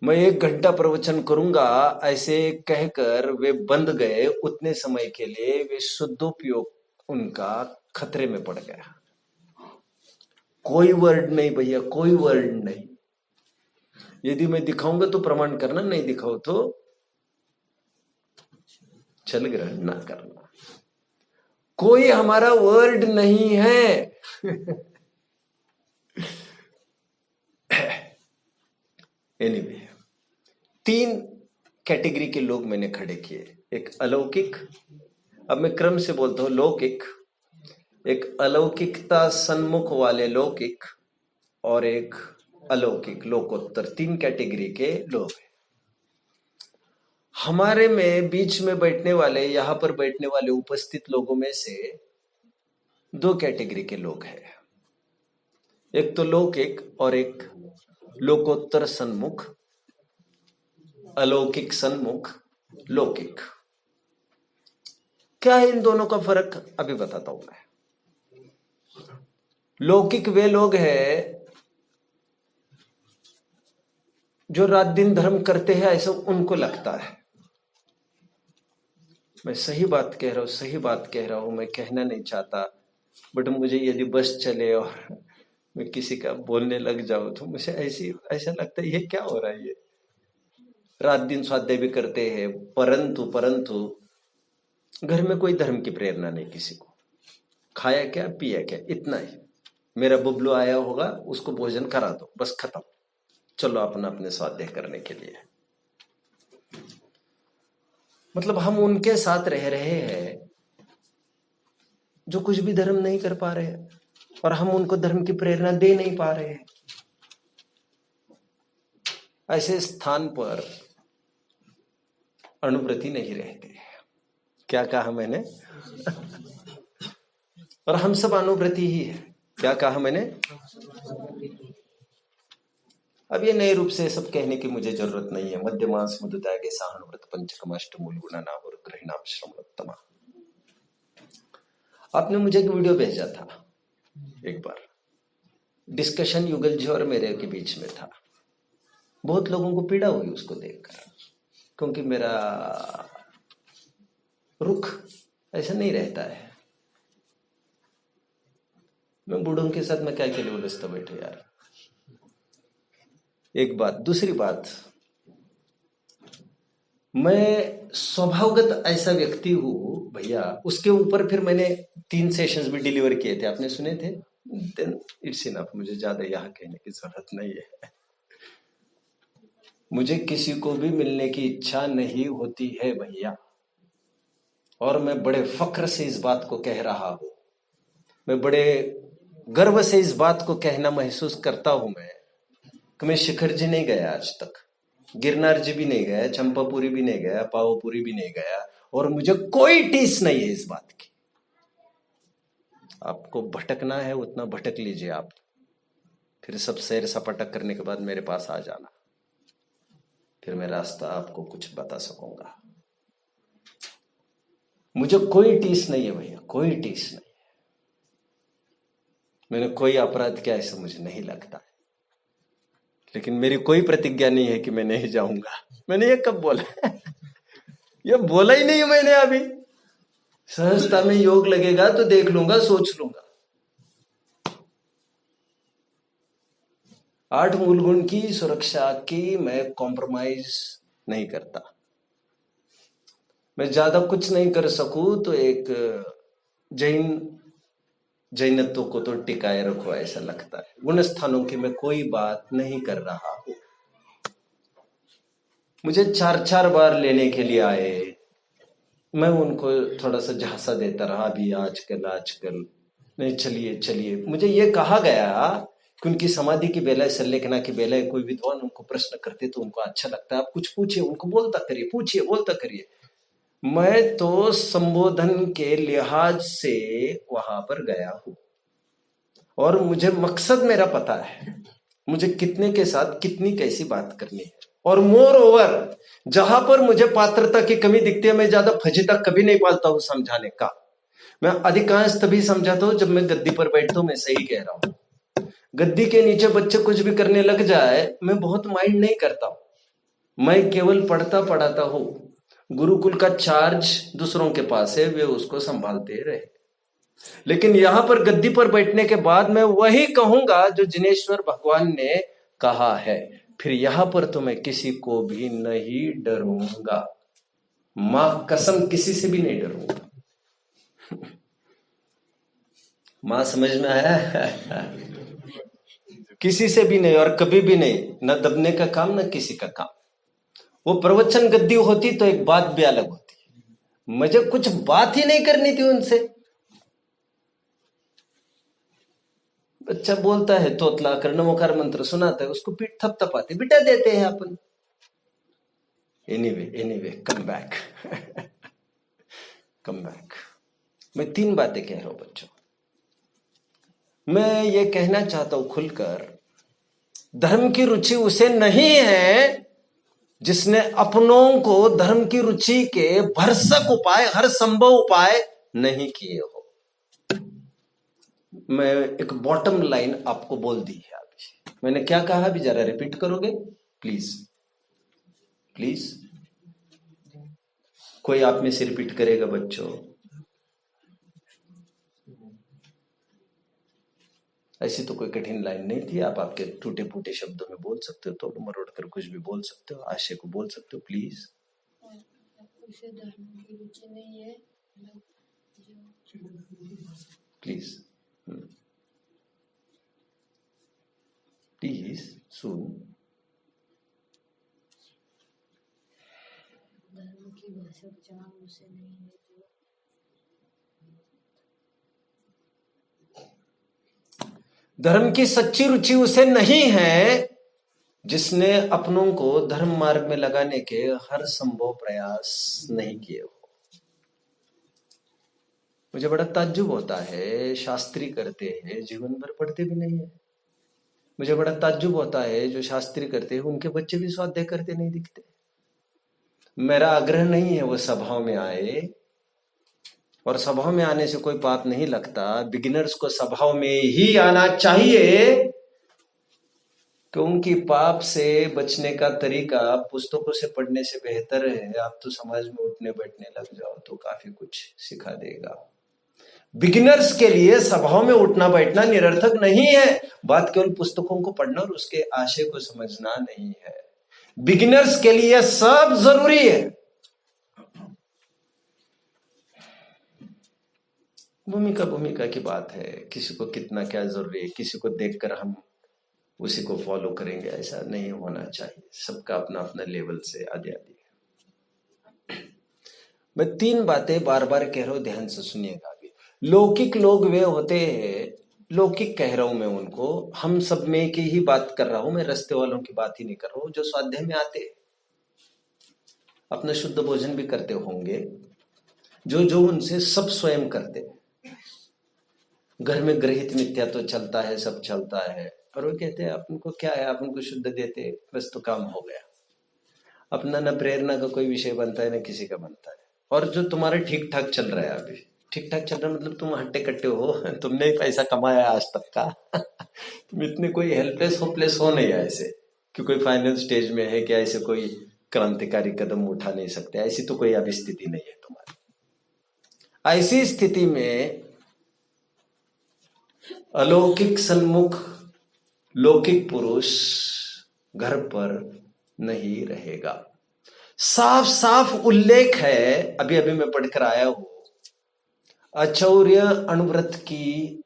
S1: मैं 1 घंटा प्रवचन करूंगा ऐसे कहकर वे बंध गए, उतने समय के लिए वे शुद्धोपयोग उनका खतरे में पड़ गया। कोई वर्ड नहीं भैया, कोई वर्ड नहीं। यदि मैं दिखाऊंगा तो प्रमाण करना, नहीं दिखाओ तो छल ग्रहण ना करना। कोई हमारा वर्ड नहीं है। एनीवे, 3 कैटेगरी के लोग मैंने खड़े किए। एक अलौकिक, अब मैं क्रम से बोलता हूं, लौकिक, एक अलौकिकता सन्मुख वाले लौकिक, और एक अलौकिक लोकोत्तर। 3 कैटेगरी के लोग हैं हमारे में। बीच में बैठने वाले, यहां पर बैठने वाले उपस्थित लोगों में से 2 कैटेगरी के लोग हैं, एक तो लौकिक और एक लोकोत्तर सन्मुख। अलौकिक सन्मुख, लौकिक। क्या है इन दोनों का फर्क, अभी बताता हूं मैं। लौकिक वे लोग हैं जो रात दिन धर्म करते हैं ऐसा उनको लगता है। मैं सही बात कह रहा हूं, सही बात कह रहा हूं, मैं कहना नहीं चाहता, बट मुझे यदि बस चले और मैं किसी का बोलने लग जाऊं तो मुझे ऐसा लगता है ये क्या हो रहा है। ये रात दिन स्वाध्याय भी करते हैं, परंतु घर में कोई धर्म की प्रेरणा नहीं किसी को। खाया क्या, पिया क्या, इतना ही। मेरा बुबलू आया होगा, उसको भोजन करा दो, बस खत्म, चलो अपना अपने स्वाध्याय करने के लिए। मतलब हम उनके साथ रह रहे हैं जो कुछ भी धर्म नहीं कर पा रहे हैं, और हम उनको धर्म की प्रेरणा दे नहीं पा रहे हैं। ऐसे स्थान पर अणुव्रती नहीं रहते। क्या कहा मैंने? और हम सब अणुव्रती ही है। क्या कहा मैंने? अब ये नए रूप से सब कहने की मुझे जरूरत नहीं है। मध्यमांस मुदुतागे साहनुव्रत पंचकमाष्ट मूल गुणा नाहुर ग्रहिणाम श्रमोत्तमा। आपने मुझे एक वीडियो भेजा था एक बार, डिस्कशन युगल जी और मेरे के बीच में था। बहुत लोगों को पीड़ा हुई उसको देखकर, क्योंकि मेरा रुख ऐसा नहीं रहता है। मैं बूढ़ों के साथ मैं क्या के लिए उलझता बैठे यार। एक बात, दूसरी बात, मैं स्वभावगत ऐसा व्यक्ति हूं भैया। उसके ऊपर फिर मैंने 3 सेशंस भी डिलीवर किए थे, आपने सुने थे। देन इट्स इनफ, मुझे ज्यादा यहां कहने की जरूरत नहीं है। मुझे किसी को भी मिलने की इच्छा नहीं होती है भैया, और मैं बड़े फक्र से इस बात को कह रहा हूं। मैं बड़े गर्व से इस बात को कहना महसूस करता हूं मैं कि मैं शिखर जी नहीं गया आज तक, गिरनार जी भी नहीं गया, चंपापुरी भी नहीं गया, पावपुरी भी नहीं गया, और मुझे कोई टीस नहीं है इस बात की। आपको भटकना है उतना भटक लीजिए आप, फिर सब सैर सपाटा करने के बाद मेरे पास आ जाना, फिर मैं रास्ता आपको कुछ बता सकूंगा। मुझे कोई टीस नहीं है भैया, कोई टीस नहीं है। मैंने कोई अपराध किया ऐसा मुझे नहीं लगता है, लेकिन मेरी कोई प्रतिज्ञा नहीं है कि मैं नहीं जाऊंगा। मैंने ये कब बोला? ये बोला ही नहीं मैंने अभी। सहजता में योग लगेगा तो देख लूंगा, सोच लूंगा। 8 मूल गुण की सुरक्षा की मैं कॉम्प्रोमाइज नहीं करता। मैं ज्यादा कुछ नहीं कर सकूं तो एक जैनत्व को तो टिकाए रखो ऐसा लगता है। गुण स्थानों की मैं कोई बात नहीं कर रहा हूं। मुझे 4-4 बार लेने के लिए आए, मैं उनको थोड़ा सा झांसा देता रहा, अभी आजकल नहीं, चलिए चलिए। मुझे ये कहा गया कि उनकी समाधि की बेला, संलेखना की बेला कोई विद्वान उनको प्रश्न करते तो उनको अच्छा लगता है, आप कुछ पूछिए, उनको बोलता करिए, पूछिए बोलता करिए। मैं तो संबोधन के लिहाज से वहां पर गया हूं, और मुझे मकसद मेरा पता है, मुझे कितने के साथ कितनी कैसी बात करनी है। और मोर ओवर, जहां पर मुझे पात्रता की कमी दिखती है, मैं ज्यादा फजीता कभी नहीं पालता हूं समझाने का। मैं अधिकांश तभी समझाता हूं जब मैं गद्दी पर बैठता हूं। मैं सही कह रहा हूं। गद्दी के नीचे बच्चे कुछ भी करने लग जाए, मैं बहुत माइंड नहीं करता हूं। मैं केवल पढ़ता पढ़ाता हूं। गुरुकुल का चार्ज दूसरों के पास है, वे उसको संभालते रहे। लेकिन यहां पर गद्दी पर बैठने के बाद मैं वही कहूंगा जो जिनेश्वर भगवान ने कहा है। फिर यहां पर तो मैं किसी को भी नहीं डरूंगा, मां कसम किसी से भी नहीं डरूंगा। मां समझ में आया? किसी से भी नहीं और कभी भी नहीं, न दबने का काम न किसी का काम। वो प्रवचन गद्दी होती तो एक बात भी अलग होती, मुझे कुछ बात ही नहीं करनी थी उनसे। बच्चा बोलता है तोतला कर नमोकार मंत्र सुनाता है, उसको पीठ थपथपाते बिठा देते हैं अपन। Anyway come back come back. मैं 3 बातें कह रहा हूं बच्चों। मैं ये कहना चाहता हूं खुलकर, धर्म की रुचि उसे नहीं है जिसने अपनों को धर्म की रुचि के भरसक उपाय, हर संभव उपाय नहीं किए हो। मैं एक बॉटम लाइन आपको बोल दी है अभी। मैंने क्या कहा अभी जरा रिपीट करोगे प्लीज? प्लीज कोई आप में से रिपीट करेगा बच्चों? ऐसी तो कोई कठिन लाइन नहीं थी, आप आपके टूटे फूटे शब्दों में बोल सकते हो, तो मरोड़ कर कुछ भी बोल सकते हो, आशय को बोल सकते हो। प्लीज
S2: उसे धर्म की रुचि नहीं है,
S1: प्लीज प्लीज सुन।
S2: धर्म की भरसक चाह उसे नहीं है
S1: धर्म की सच्ची रुचि उसे नहीं है जिसने अपनों को धर्म मार्ग में लगाने के हर संभव प्रयास नहीं किए हो। मुझे बड़ा ताज्जुब होता है, शास्त्री करते हैं जीवन भर पढ़ते भी नहीं है। मुझे बड़ा ताज्जुब होता है, जो शास्त्री करते हैं उनके बच्चे भी स्वाध्याय करते नहीं दिखते। मेरा आग्रह नहीं है वो सभाओं में आए, और सभाओं में आने से कोई पाप नहीं लगता। बिगिनर्स को सभाओं में ही आना चाहिए, क्योंकि पाप से बचने का तरीका पुस्तकों से पढ़ने से बेहतर है। आप तो समाज में उठने बैठने लग जाओ तो काफी कुछ सिखा देगा। बिगिनर्स के लिए सभाओं में उठना बैठना निरर्थक नहीं है। बात केवल पुस्तकों को पढ़ना और उसके आशय को समझना नहीं है। बिगिनर्स के लिए सब जरूरी है। भूमिका की बात है, किसी को कितना क्या जरूरी है, किसी को देखकर हम उसी को फॉलो करेंगे, ऐसा नहीं होना चाहिए। सबका अपना अपना लेवल से आदि आदि। मैं 3 बातें बार बार कह रहा हूं, ध्यान से सुनिएगा। अभी लौकिक लोग वे होते हैं, लौकिक कह रहा हूं मैं उनको, हम सब में की ही बात कर रहा हूं मैं, रस्ते वालों की बात ही नहीं कर रहा हूं। जो स्वाध्याय में आते अपना शुद्ध भोजन भी करते होंगे, जो उनसे सब स्वयं करते, घर में गृहित मिथ्या तो चलता है, सब चलता है, और वो कहते हैं अपन को क्या है, अपन को शुद्ध देते बस तो काम हो गया। अपना न प्रेरणा का कोई विषय बनता है न किसी का बनता है। और जो तुम्हारे ठीक ठाक चल रहा है, अभी ठीक ठाक चल रहा है मतलब तुम हट्टे कट्टे हो, तुमने ही पैसा कमाया आज तक का तुम इतने कोई हेल्पलेस होपलेस हो नहीं ऐसे कि कोई फाइनल स्टेज में है कि ऐसे कोई क्रांतिकारी कदम उठा नहीं सकते। ऐसी तो कोई अभी स्थिति नहीं है तुम्हारी। ऐसी स्थिति में अलौकिक सन्मुख लौकिक पुरुष घर पर नहीं रहेगा। साफ साफ उल्लेख है, अभी अभी मैं पढ़कर आया हूं, अचौर्य अणुव्रत की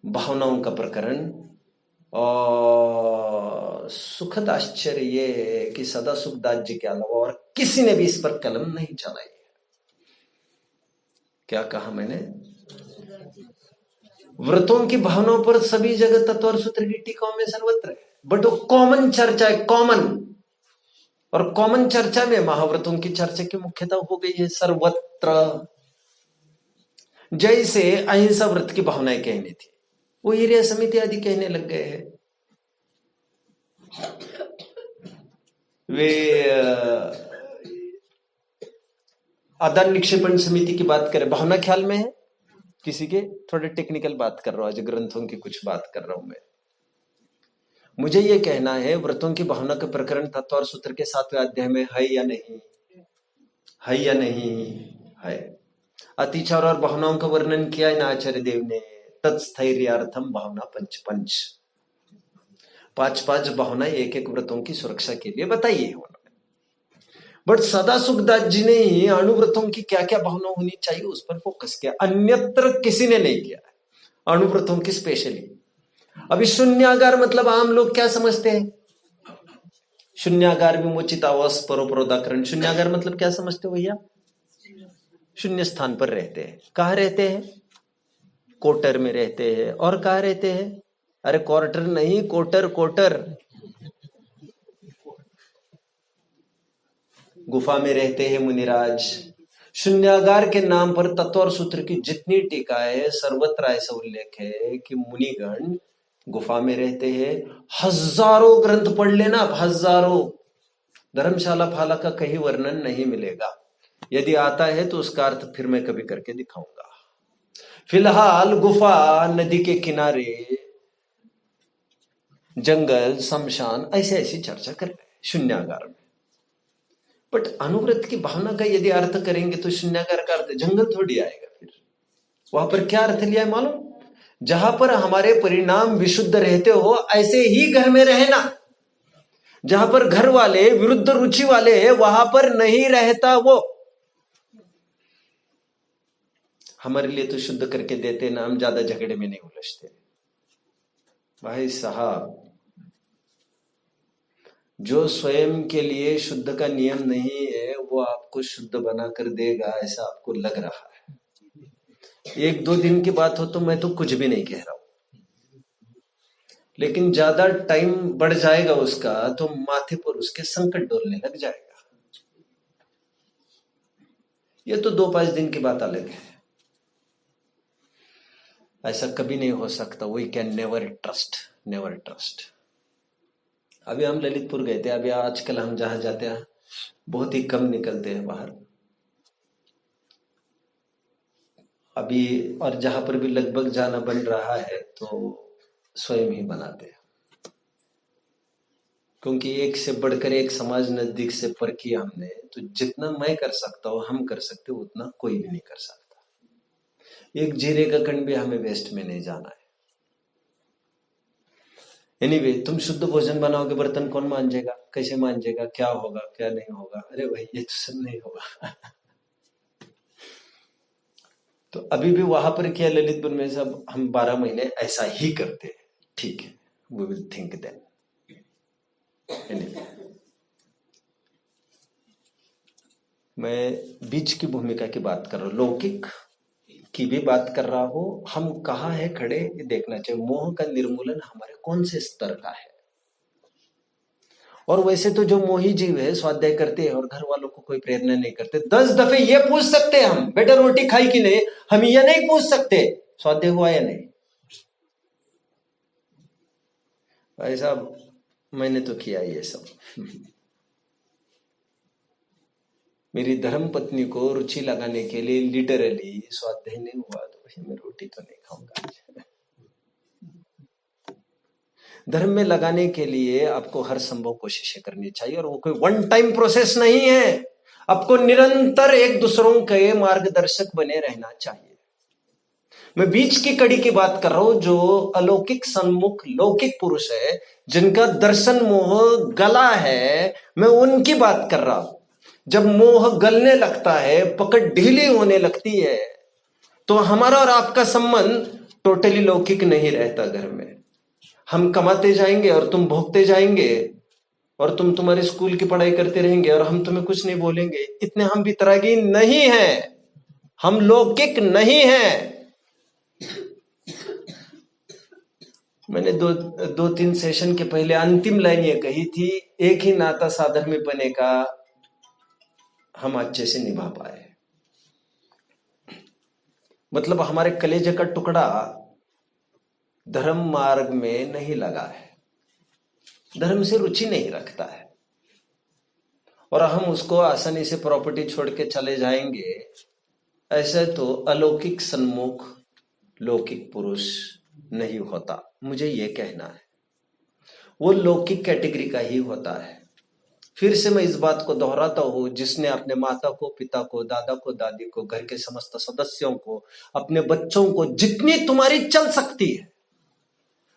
S1: भावनाओं का प्रकरण। और सुखद आश्चर्य ये है कि सदा सुखदास जी के अलावा और किसी ने भी इस पर कलम नहीं चलाई। क्या कहा मैंने? व्रतों की भावनाओं पर सभी जगह तत्व और सूत्र की टीकाओं में सर्वत्र है, बट वो कॉमन चर्चा है, कॉमन। और कॉमन चर्चा में महाव्रतों की चर्चा की मुख्यता हो गई है सर्वत्र। जैसे अहिंसा व्रत की भावनाएं कहनी थी, वो एरिया समिति आदि कहने लग गए हैं। वे आदान निक्षेपण समिति की बात करें, भावना ख्याल में है किसी के? थोड़े टेक्निकल बात कर रहा हूं आज, ग्रंथों की कुछ बात कर रहा हूं मैं। मुझे यह कहना है व्रतों की भावना का प्रकरण तत्व और सूत्र के 7वें अध्याय में है या नहीं? है या नहीं है? अतिचार और भावनाओं का वर्णन किया है ना आचार्य देव ने। तत्स्थैर्यार्थम भावना पंच 5 भावना एक एक व्रतों की सुरक्षा के लिए बताइए उन्होंने। बट सदा सुखदास जी ने ही अणुव्रतों की क्या क्या भावना होनी चाहिए उस पर फोकस किया, अन्यत्र किसी ने नहीं किया। अणुव्रतों की स्पेशली अभी शून्यागार मतलब आम लोग क्या समझते हैं? शून्यागार विमोचितावस परोपरोदाकरण, शून्यागार मतलब क्या समझते हो भैया? शून्य स्थान पर रहते हैं। कहाँ रहते हैं? कोटर में रहते हैं। और कहाँ रहते हैं? अरे क्वार्टर नहीं, कोटर कोटर। गुफा में रहते हैं मुनिराज। शून्यागार के नाम पर तत्व और सूत्र की जितनी टीकाएं है सर्वत्र ऐसा उल्लेख है कि मुनिगण गुफा में रहते हैं। हजारों ग्रंथ पढ़ लेना, हजारों। धर्मशाला फाला का कहीं वर्णन नहीं मिलेगा। यदि आता है तो उसका अर्थ फिर मैं कभी करके दिखाऊंगा। फिलहाल गुफा, नदी के किनारे, जंगल, शमशान, ऐसे ऐसी चर्चा कर रहे हैं शून्यागार में। बट अनुव्रत की भावना का यदि अर्थ करेंगे तो शून्यागार का अर्थ जंगल थोड़ी आएगा। फिर वहां पर क्या अर्थ लिया है मालूम? जहां पर हमारे परिणाम विशुद्ध रहते हो ऐसे ही घर में रहना। जहां पर घर वाले विरुद्ध रुचि वाले हैं वहां पर नहीं रहता वो। हमारे लिए तो शुद्ध करके देते ना, हम ज्यादा झगड़े में नहीं उलझते। भाई साहब, जो स्वयं के लिए शुद्ध का नियम नहीं है वो आपको शुद्ध बनाकर देगा ऐसा आपको लग रहा है। एक दो दिन की बात हो तो मैं तो कुछ भी नहीं कह रहा हूं, लेकिन ज्यादा टाइम बढ़ जाएगा उसका तो माथे पर उसके संकट डोलने लग जाएगा। ये तो 2-5 दिन की बात अलग है। ऐसा कभी नहीं हो सकता। We can never trust, never trust. अभी हम ललितपुर गए थे। अभी आजकल हम जहां जाते हैं बहुत ही कम निकलते हैं बाहर। अभी और जहां पर भी लगभग जाना बन रहा है तो स्वयं ही बनाते हैं, क्योंकि एक से बढ़कर एक समाज नजदीक से परखी हमने। तो जितना मैं कर सकता हूं, हम कर सकते हो, उतना कोई भी नहीं कर सकता। एक जीरे का कण भी हमें वेस्ट में नहीं जाना है। एनीवे, तुम शुद्ध भोजन बनाओगे, बर्तन कौन मांजेगा, कैसे मांजेगा, क्या होगा क्या नहीं होगा? अरे भाई ये तो सब नहीं होगा। तो अभी भी वहां पर क्या ललितपुर में सब हम 12 महीने ऐसा ही करते हैं। ठीक है, we will think then. Anyway, मैं बीच की भूमिका की बात कर रहा हूं, लौकिक की भी बात कर रहा हूं। हम कहाँ है खड़े ये देखना चाहिए। मोह का निर्मूलन हमारे कौन से स्तर का है? और वैसे तो जो मोही जीव है स्वाध्याय करते हैं और घर वालों को कोई प्रेरणा नहीं करते। 10 दफे ये पूछ सकते हैं हम बेटा रोटी खाई कि नहीं, हम ये नहीं पूछ सकते स्वाध्याय हुआ या नहीं। भाई साहब, मैंने तो किया ये सब। मेरी धर्म पत्नी को रुचि लगाने के लिए लिटरली स्वाध्याय नहीं हुआ तो भाई मैं रोटी तो नहीं खाऊंगा। धर्म में लगाने के लिए आपको हर संभव कोशिशें करनी चाहिए और वो कोई वन टाइम प्रोसेस नहीं है। आपको निरंतर एक दूसरों के मार्गदर्शक बने रहना चाहिए। मैं बीच की कड़ी की बात कर रहा हूं, जो अलौकिक सन्मुख लौकिक पुरुष है, जिनका दर्शन मोह गला है, मैं उनकी बात कर रहा हूं। जब मोह गलने लगता है, पकड़ ढीली होने लगती है, तो हमारा और आपका संबंध टोटली लौकिक नहीं रहता। घर में हम कमाते जाएंगे और तुम भोगते जाएंगे, और तुम तुम्हारे स्कूल की पढ़ाई करते रहेंगे और हम तुम्हें कुछ नहीं बोलेंगे। इतने हम वितरागी नहीं हैं, हम लौकिक नहीं हैं। मैंने दो तीन सेशन के पहले अंतिम लाइन ये कही थी, एक ही नाता साधर्म्य बनेगा हम अच्छे से निभा पाए। मतलब हमारे कलेजे का टुकड़ा धर्म मार्ग में नहीं लगा है, धर्म से रुचि नहीं रखता है, और हम उसको आसानी से प्रॉपर्टी छोड़ के चले जाएंगे। ऐसे तो अलौकिक सन्मुख लौकिक पुरुष नहीं होता। मुझे यह कहना है वो लौकिक कैटेगरी का ही होता है। फिर से मैं इस बात को दोहराता हूं, जिसने अपने माता को, पिता को, दादा को, दादी को, घर के समस्त सदस्यों को, अपने बच्चों को, जितनी तुम्हारी चल सकती है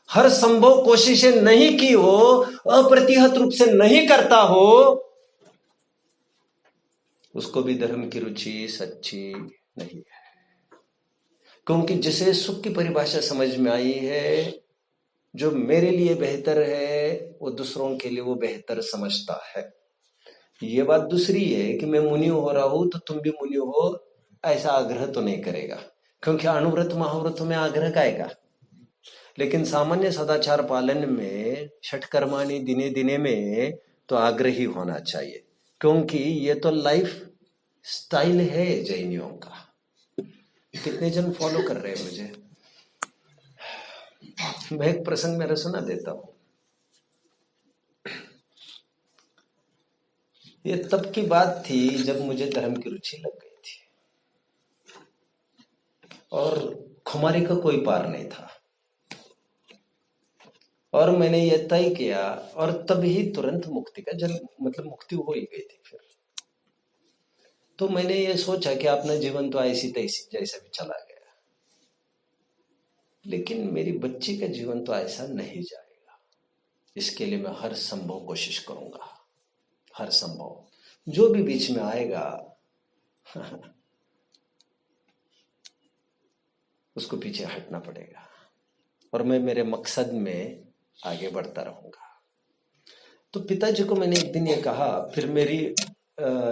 S1: हर संभव कोशिशें नहीं की हो, अप्रतिहत रूप से नहीं करता हो, उसको भी धर्म की रुचि सच्ची नहीं है। क्योंकि जिसे सुख की परिभाषा समझ में आई है जो मेरे लिए बेहतर है वो दूसरों के लिए वो बेहतर समझता है। ये बात दूसरी है कि मैं मुनि हो रहा हूं तो तुम भी मुनि हो, ऐसा आग्रह तो नहीं करेगा, क्योंकि अणुव्रत महाव्रत में आग्रह काएगा। लेकिन सामान्य सदाचार पालन में षटकर्माणि दिने दिने में तो आग्रही होना चाहिए, क्योंकि ये तो लाइफ स्टाइल है जैनियों का। कितने जन फॉलो कर रहे हैं मुझे? मैं एक प्रसंग मेरा सुना देता हूं। ये तब की बात थी जब मुझे धर्म की रुचि लग गई थी और खुमारी का कोई पार नहीं था, और मैंने ये तय किया और तभी तुरंत मुक्ति का जन्म, मतलब मुक्ति हो ही गई थी। फिर तो मैंने ये सोचा कि अपना जीवन तो ऐसी तैसी जैसा भी चला गया, लेकिन मेरी बच्ची का जीवन तो ऐसा नहीं जाएगा। इसके लिए मैं हर संभव कोशिश करूंगा, हर संभव जो भी बीच में आएगा उसको पीछे हटना पड़ेगा, और मैं मेरे मकसद में आगे बढ़ता रहूंगा। तो पिताजी को मैंने एक दिन ये कहा, फिर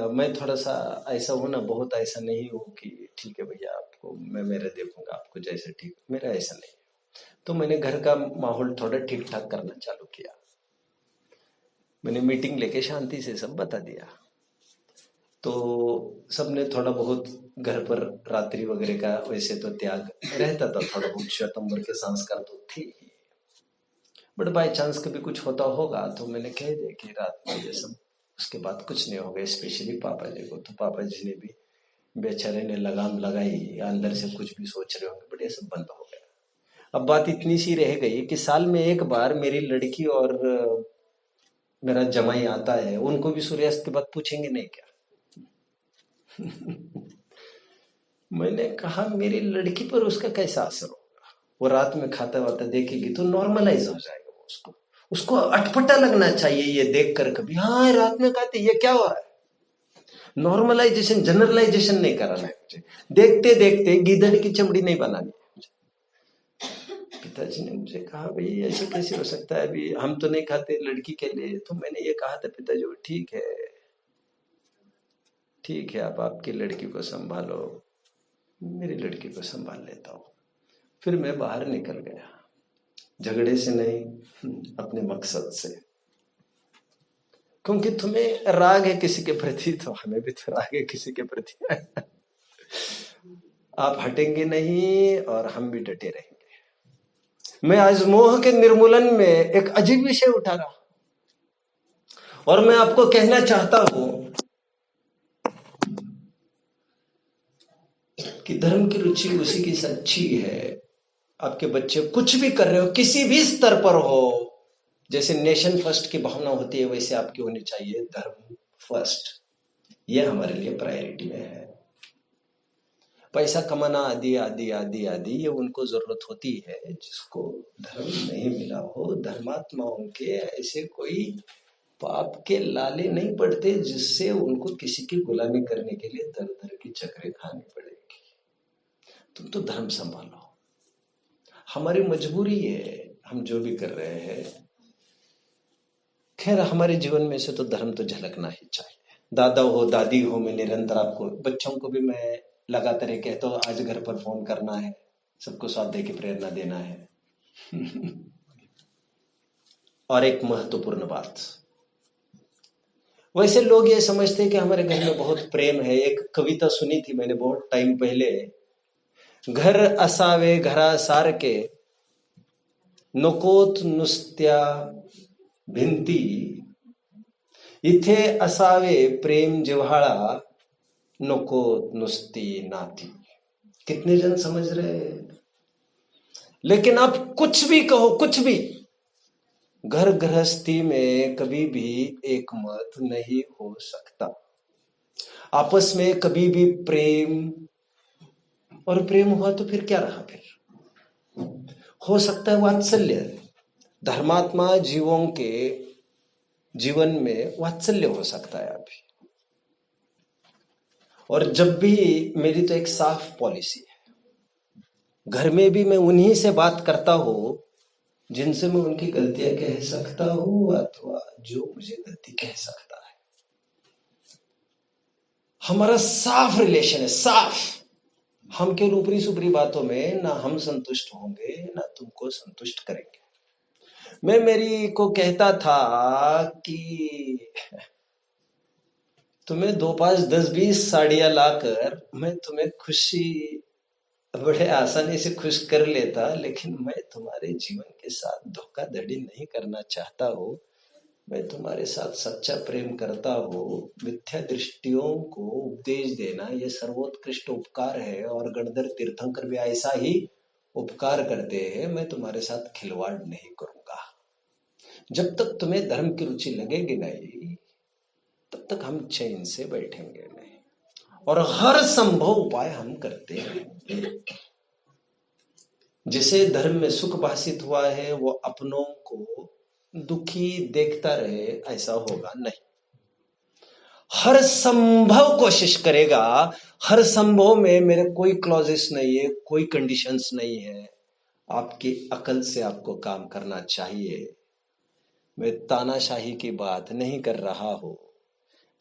S1: मैं थोड़ा सा ऐसा हूं ना, बहुत ऐसा नहीं हूं कि ठीक है भैया आपको मैं मेरा देखूंगा, आपको जैसे ठीक, मेरा ऐसा नहीं। तो मैंने घर का माहौल थोड़ा ठीक ठाक करना चालू किया। मैंने मीटिंग लेके शांति से सब बता दिया। तो सबने थोड़ा बहुत घर पर रात्रि वगैरह का वैसे तो त्याग रहता था, थोड़ा बहुत श्वेतंबर के संस्कार तो थे ही, बट बाय चांस कभी कुछ होता होगा तो मैंने कह दिया कि रात में ये सब, उसके बाद कुछ नहीं होगा। स्पेशली पापा जी को, तो पापा जी ने भी बेचारे ने लगाम लगाई, अंदर से कुछ भी सोच रहे होंगे, बट ये सब बंद हो गया। अब बात इतनी सी रह गई कि साल में एक बार मेरी लड़की और मेरा जमाई आता है, उनको भी सूर्यास्त के बाद पूछेंगे नहीं क्या? मैंने कहा मेरी लड़की पर उसका कैसा असर होगा? वो रात में खाता वाता देखेगी तो नॉर्मलाइज हो जाएगा वो, उसको अटपटा लगना चाहिए ये देखकर कभी, हाँ रात में खाते, ये क्या हो रहा है? नॉर्मलाइजेशन, जनरलाइजेशन नहीं कराना है मुझे। देखते देखते गीदड़ की चमड़ी नहीं बनानी है मुझे। पिताजी ने मुझे कहा भाई ऐसे कैसे हो सकता है, अभी हम तो नहीं खाते लड़की के लिए। तो मैंने ये कहा था पिताजी को, ठीक है ठीक है, आप आपकी लड़की को संभालो, मेरी लड़की को संभाल लेता हूं। फिर मैं बाहर निकल गया, झगड़े से नहीं, अपने मकसद से। क्योंकि तुम्हें राग है किसी के प्रति, तो हमें भी तो राग है किसी के प्रति। आप हटेंगे नहीं और हम भी डटे रहेंगे। मैं आज मोह के निर्मूलन में एक अजीब विषय उठा रहा, और मैं आपको कहना चाहता हूं कि धर्म की रुचि उसी की सच्ची है। आपके बच्चे कुछ भी कर रहे हो, किसी भी स्तर पर हो, जैसे नेशन फर्स्ट की भावना होती है वैसे आपकी होनी चाहिए धर्म फर्स्ट। ये हमारे लिए प्रायोरिटी में है। पैसा कमाना आदि आदि आदि आदि ये उनको जरूरत होती है जिसको धर्म नहीं मिला हो। धर्मात्माओं के ऐसे कोई पाप के लाले नहीं पड़ते जिससे उनको किसी की गुलामी करने के लिए दर दर की चक्रें खानी पड़ेगी। तुम तो धर्म संभालो। हमारी मजबूरी है, हम जो भी कर रहे हैं। खैर हमारे जीवन में से तो धर्म तो झलकना ही चाहिए। दादा हो दादी हो, मैं निरंतर आपको, बच्चों को भी मैं लगातार ये कहता हूं, आज घर पर फोन करना है, सबको स्वाध्याय की प्रेरणा देना है। और एक महत्वपूर्ण बात, वैसे लोग ये समझते हैं कि हमारे घर में बहुत प्रेम है। एक कविता सुनी थी मैंने बहुत टाइम पहले, घर असावे घरा सारके नकोत नुस्त्या भिंती, इथे असावे प्रेम जिव्हाळा नकोत नुस्ती नाती। कितने जन समझ रहे हैं? लेकिन आप कुछ भी कहो, कुछ भी, घर गृहस्थी में कभी भी एक मत नहीं हो सकता। आपस में कभी भी प्रेम, और प्रेम हुआ तो फिर क्या रहा? फिर हो सकता है वात्सल्य। धर्मात्मा जीवों के जीवन में वात्सल्य हो सकता है अभी। और जब भी, मेरी तो एक साफ पॉलिसी है, घर में भी मैं उन्हीं से बात करता हूं जिनसे मैं उनकी गलतियां कह सकता हूं अथवा जो मुझे गलती कह सकता है। हमारा साफ रिलेशन है, साफ। हम केवल ऊपरी सुपरी बातों में ना हम संतुष्ट होंगे ना तुमको संतुष्ट करेंगे। मैं मेरी को कहता था कि तुम्हें 2 5 10 20 साड़ियां लाकर मैं तुम्हें खुशी बड़े आसानी से खुश कर लेता, लेकिन मैं तुम्हारे जीवन के साथ धोखाधड़ी नहीं करना चाहता हूँ। मैं तुम्हारे साथ सच्चा प्रेम करता हूँ। मिथ्या दृष्टियों को उपदेश देना यह सर्वोत्कृष्ट उपकार है और गणधर तीर्थंकर भी ऐसा ही उपकार करते हैं। मैं तुम्हारे साथ खिलवाड़ नहीं करूंगा। जब तक तुम्हें धर्म की रुचि लगेगी नहीं तब तक हम चैन से बैठेंगे नहीं, और हर संभव उपाय हम करते हैं। जिसे धर्म में सुख भाषित हुआ है वो अपनों को दुखी देखता रहे, ऐसा होगा नहीं। हर संभव कोशिश करेगा। हर संभव में मेरे कोई क्लॉजेस नहीं है, कोई कंडीशंस नहीं है। आपकी अकल से आपको काम करना चाहिए। मैं तानाशाही की बात नहीं कर रहा हूं,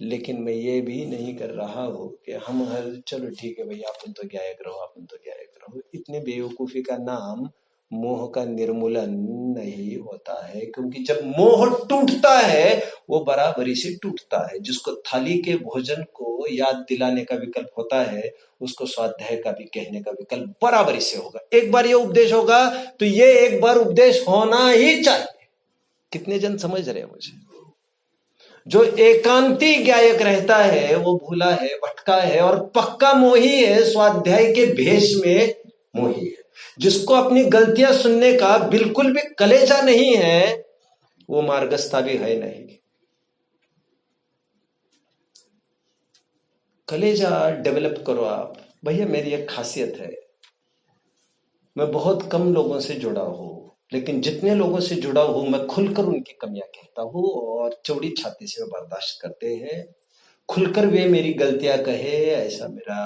S1: लेकिन मैं ये भी नहीं कर रहा हूं कि हम हर चलो ठीक है भैया अपन तो गायक रहो, अपन तो गायक रहो। इतने बेवकूफी का नाम मोह का निर्मूलन नहीं होता है, क्योंकि जब मोह टूटता है वो बराबरी से टूटता है। जिसको थाली के भोजन को याद दिलाने का विकल्प होता है उसको स्वाध्याय का भी कहने का विकल्प बराबरी से होगा। एक बार ये उपदेश होगा तो ये एक बार उपदेश होना ही चाहिए। कितने जन समझ रहे हैं मुझे? जो एकांती गायक रहता है वो भूला है, भटका है और पक्का मोही है, स्वाध्याय के भेष में मोही है। जिसको अपनी गलतियां सुनने का बिल्कुल भी कलेजा नहीं है वो मार्गस्था भी है नहीं। कलेजा डेवलप करो आप। भैया मेरी एक खासियत है, मैं बहुत कम लोगों से जुड़ा हूं, लेकिन जितने लोगों से जुड़ा हूं मैं खुलकर उनकी कमियां कहता हूं और चौड़ी छाती से बर्दाश्त करते हैं। खुलकर वे मेरी गलतियां कहे, ऐसा मेरा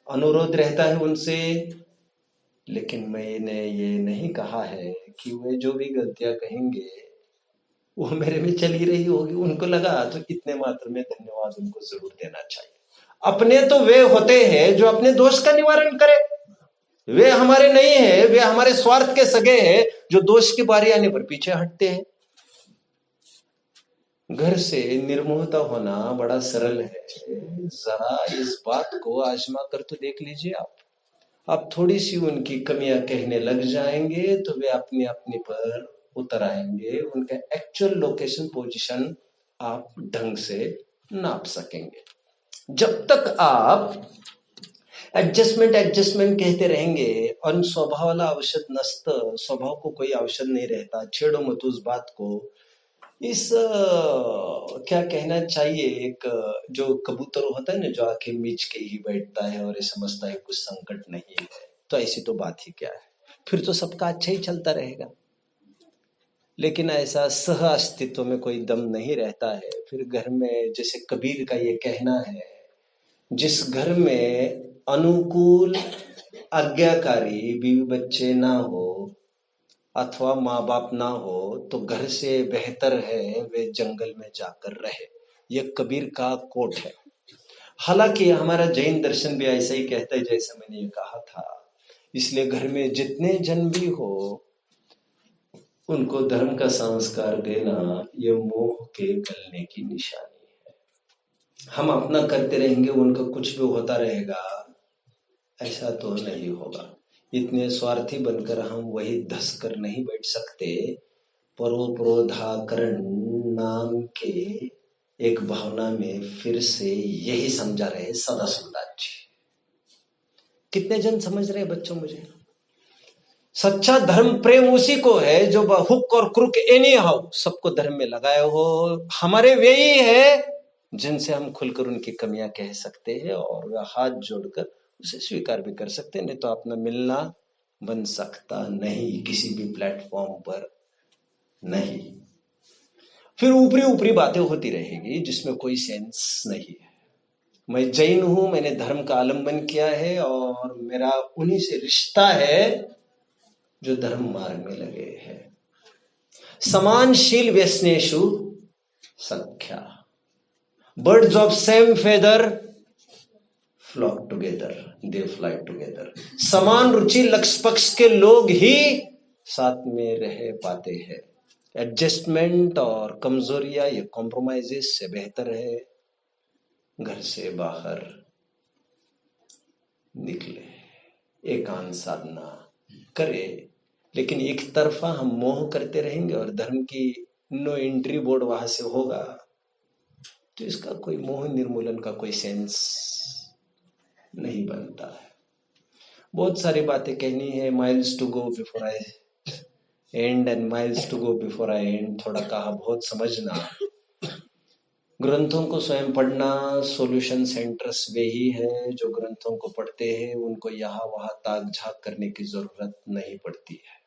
S1: अनुरोध रहता है उनसे। लेकिन मैंने ये नहीं कहा है कि वे जो भी गलतियां कहेंगे वो मेरे में चली रही होगी। उनको लगा तो इतने मात्र में धन्यवाद उनको जरूर देना चाहिए। अपने तो वे होते हैं जो अपने दोष का निवारण करे। वे हमारे नहीं है, वे हमारे स्वार्थ के सगे हैं जो दोष की बारी आने पर पीछे हटते हैं। घर से निर्मोहता होना बड़ा सरल है। जरा इस बात को आजमा कर तो देख लीजिए आप थोड़ी सी उनकी कमियां कहने लग जाएंगे तो वे अपनी अपनी पर उतर आएंगे। उनका एक्चुअल लोकेशन पोजीशन आप ढंग से नाप सकेंगे। जब तक आप एडजस्टमेंट एडजस्टमेंट कहते रहेंगे और स्वभावाला औषध नस्त, स्वभाव को कोई औषध नहीं रहता, छेड़ो मत उस बात को। इस क्या कहना चाहिए, एक जो कबूतर होता है ना जो आंखें मीच के ही बैठता है और ये समझता है कुछ संकट नहीं है, तो ऐसी तो बात ही क्या है। फिर तो सबका अच्छा ही चलता रहेगा। लेकिन ऐसा सह अस्तित्व में कोई दम नहीं रहता है। फिर घर में जैसे कबीर का ये कहना है, जिस घर में अनुकूल आज्ञाकारी बीवी बच्चे ना हो अथवा माँ बाप ना हो तो घर से बेहतर है वे जंगल में जाकर रहे। यह कबीर का कोट है। हालांकि हमारा जैन दर्शन भी ऐसा ही कहता है जैसा मैंने ये कहा था। इसलिए घर में जितने जन भी हो उनको धर्म का संस्कार देना यह मोह के गलने की निशानी है। हम अपना करते रहेंगे, उनका कुछ भी होता रहेगा, ऐसा तो नहीं होगा। इतने स्वार्थी बनकर हम वही धस कर नहीं बैठ सकते। परोपरोधाकरण नाम के एक भावना में फिर से यही समझा रहे सदाशिवदास जी। कितने जन समझ रहे बच्चों मुझे? सच्चा धर्म प्रेम उसी को है जो हुक और क्रुक एनी हाउ सबको धर्म में लगाए हो। हमारे वे ही है जिनसे हम खुलकर उनकी कमियां कह सकते हैं और वह हाथ जोड़कर उसे स्वीकार भी कर सकते हैं। नहीं तो अपना मिलना बन सकता नहीं किसी भी प्लेटफॉर्म पर नहीं। फिर ऊपरी ऊपरी बातें होती रहेगी जिसमें कोई सेंस नहीं है। मैं जैन हूं, मैंने धर्म का आलंबन किया है और मेरा उन्हीं से रिश्ता है जो धर्म मार्ग में लगे हैं। समानशील व्यसनेषु सख्या, birds of same feather flock together, they fly together. समान रुचि लक्ष्य पक्ष के लोग ही साथ में रह पाते हैं। एडजस्टमेंट और कमजोरियां ये कॉम्प्रोमाइजेस से बेहतर है घर से बाहर निकले, एकांत साधना करे, लेकिन एक तरफा हम मोह करते रहेंगे और धर्म की नो एंट्री बोर्ड वहां से होगा, तो इसका कोई मोह निर्मूलन का कोई सेंस नहीं बनता है। बहुत सारी बातें कहनी है, miles to go before I end and miles to go before I end, थोड़ा कहा बहुत समझना। ग्रंथों को स्वयं पढ़ना, सॉल्यूशन सेंटर्स वे ही है जो ग्रंथों को पढ़ते हैं, उनको यहाँ वहां ताक झाक करने की जरूरत नहीं पड़ती है।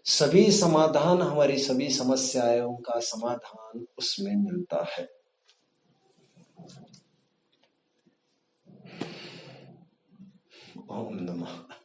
S1: सभी समाधान, हमारी सभी समस्याओं का समाधान उसमें मिलता है। ओम नमः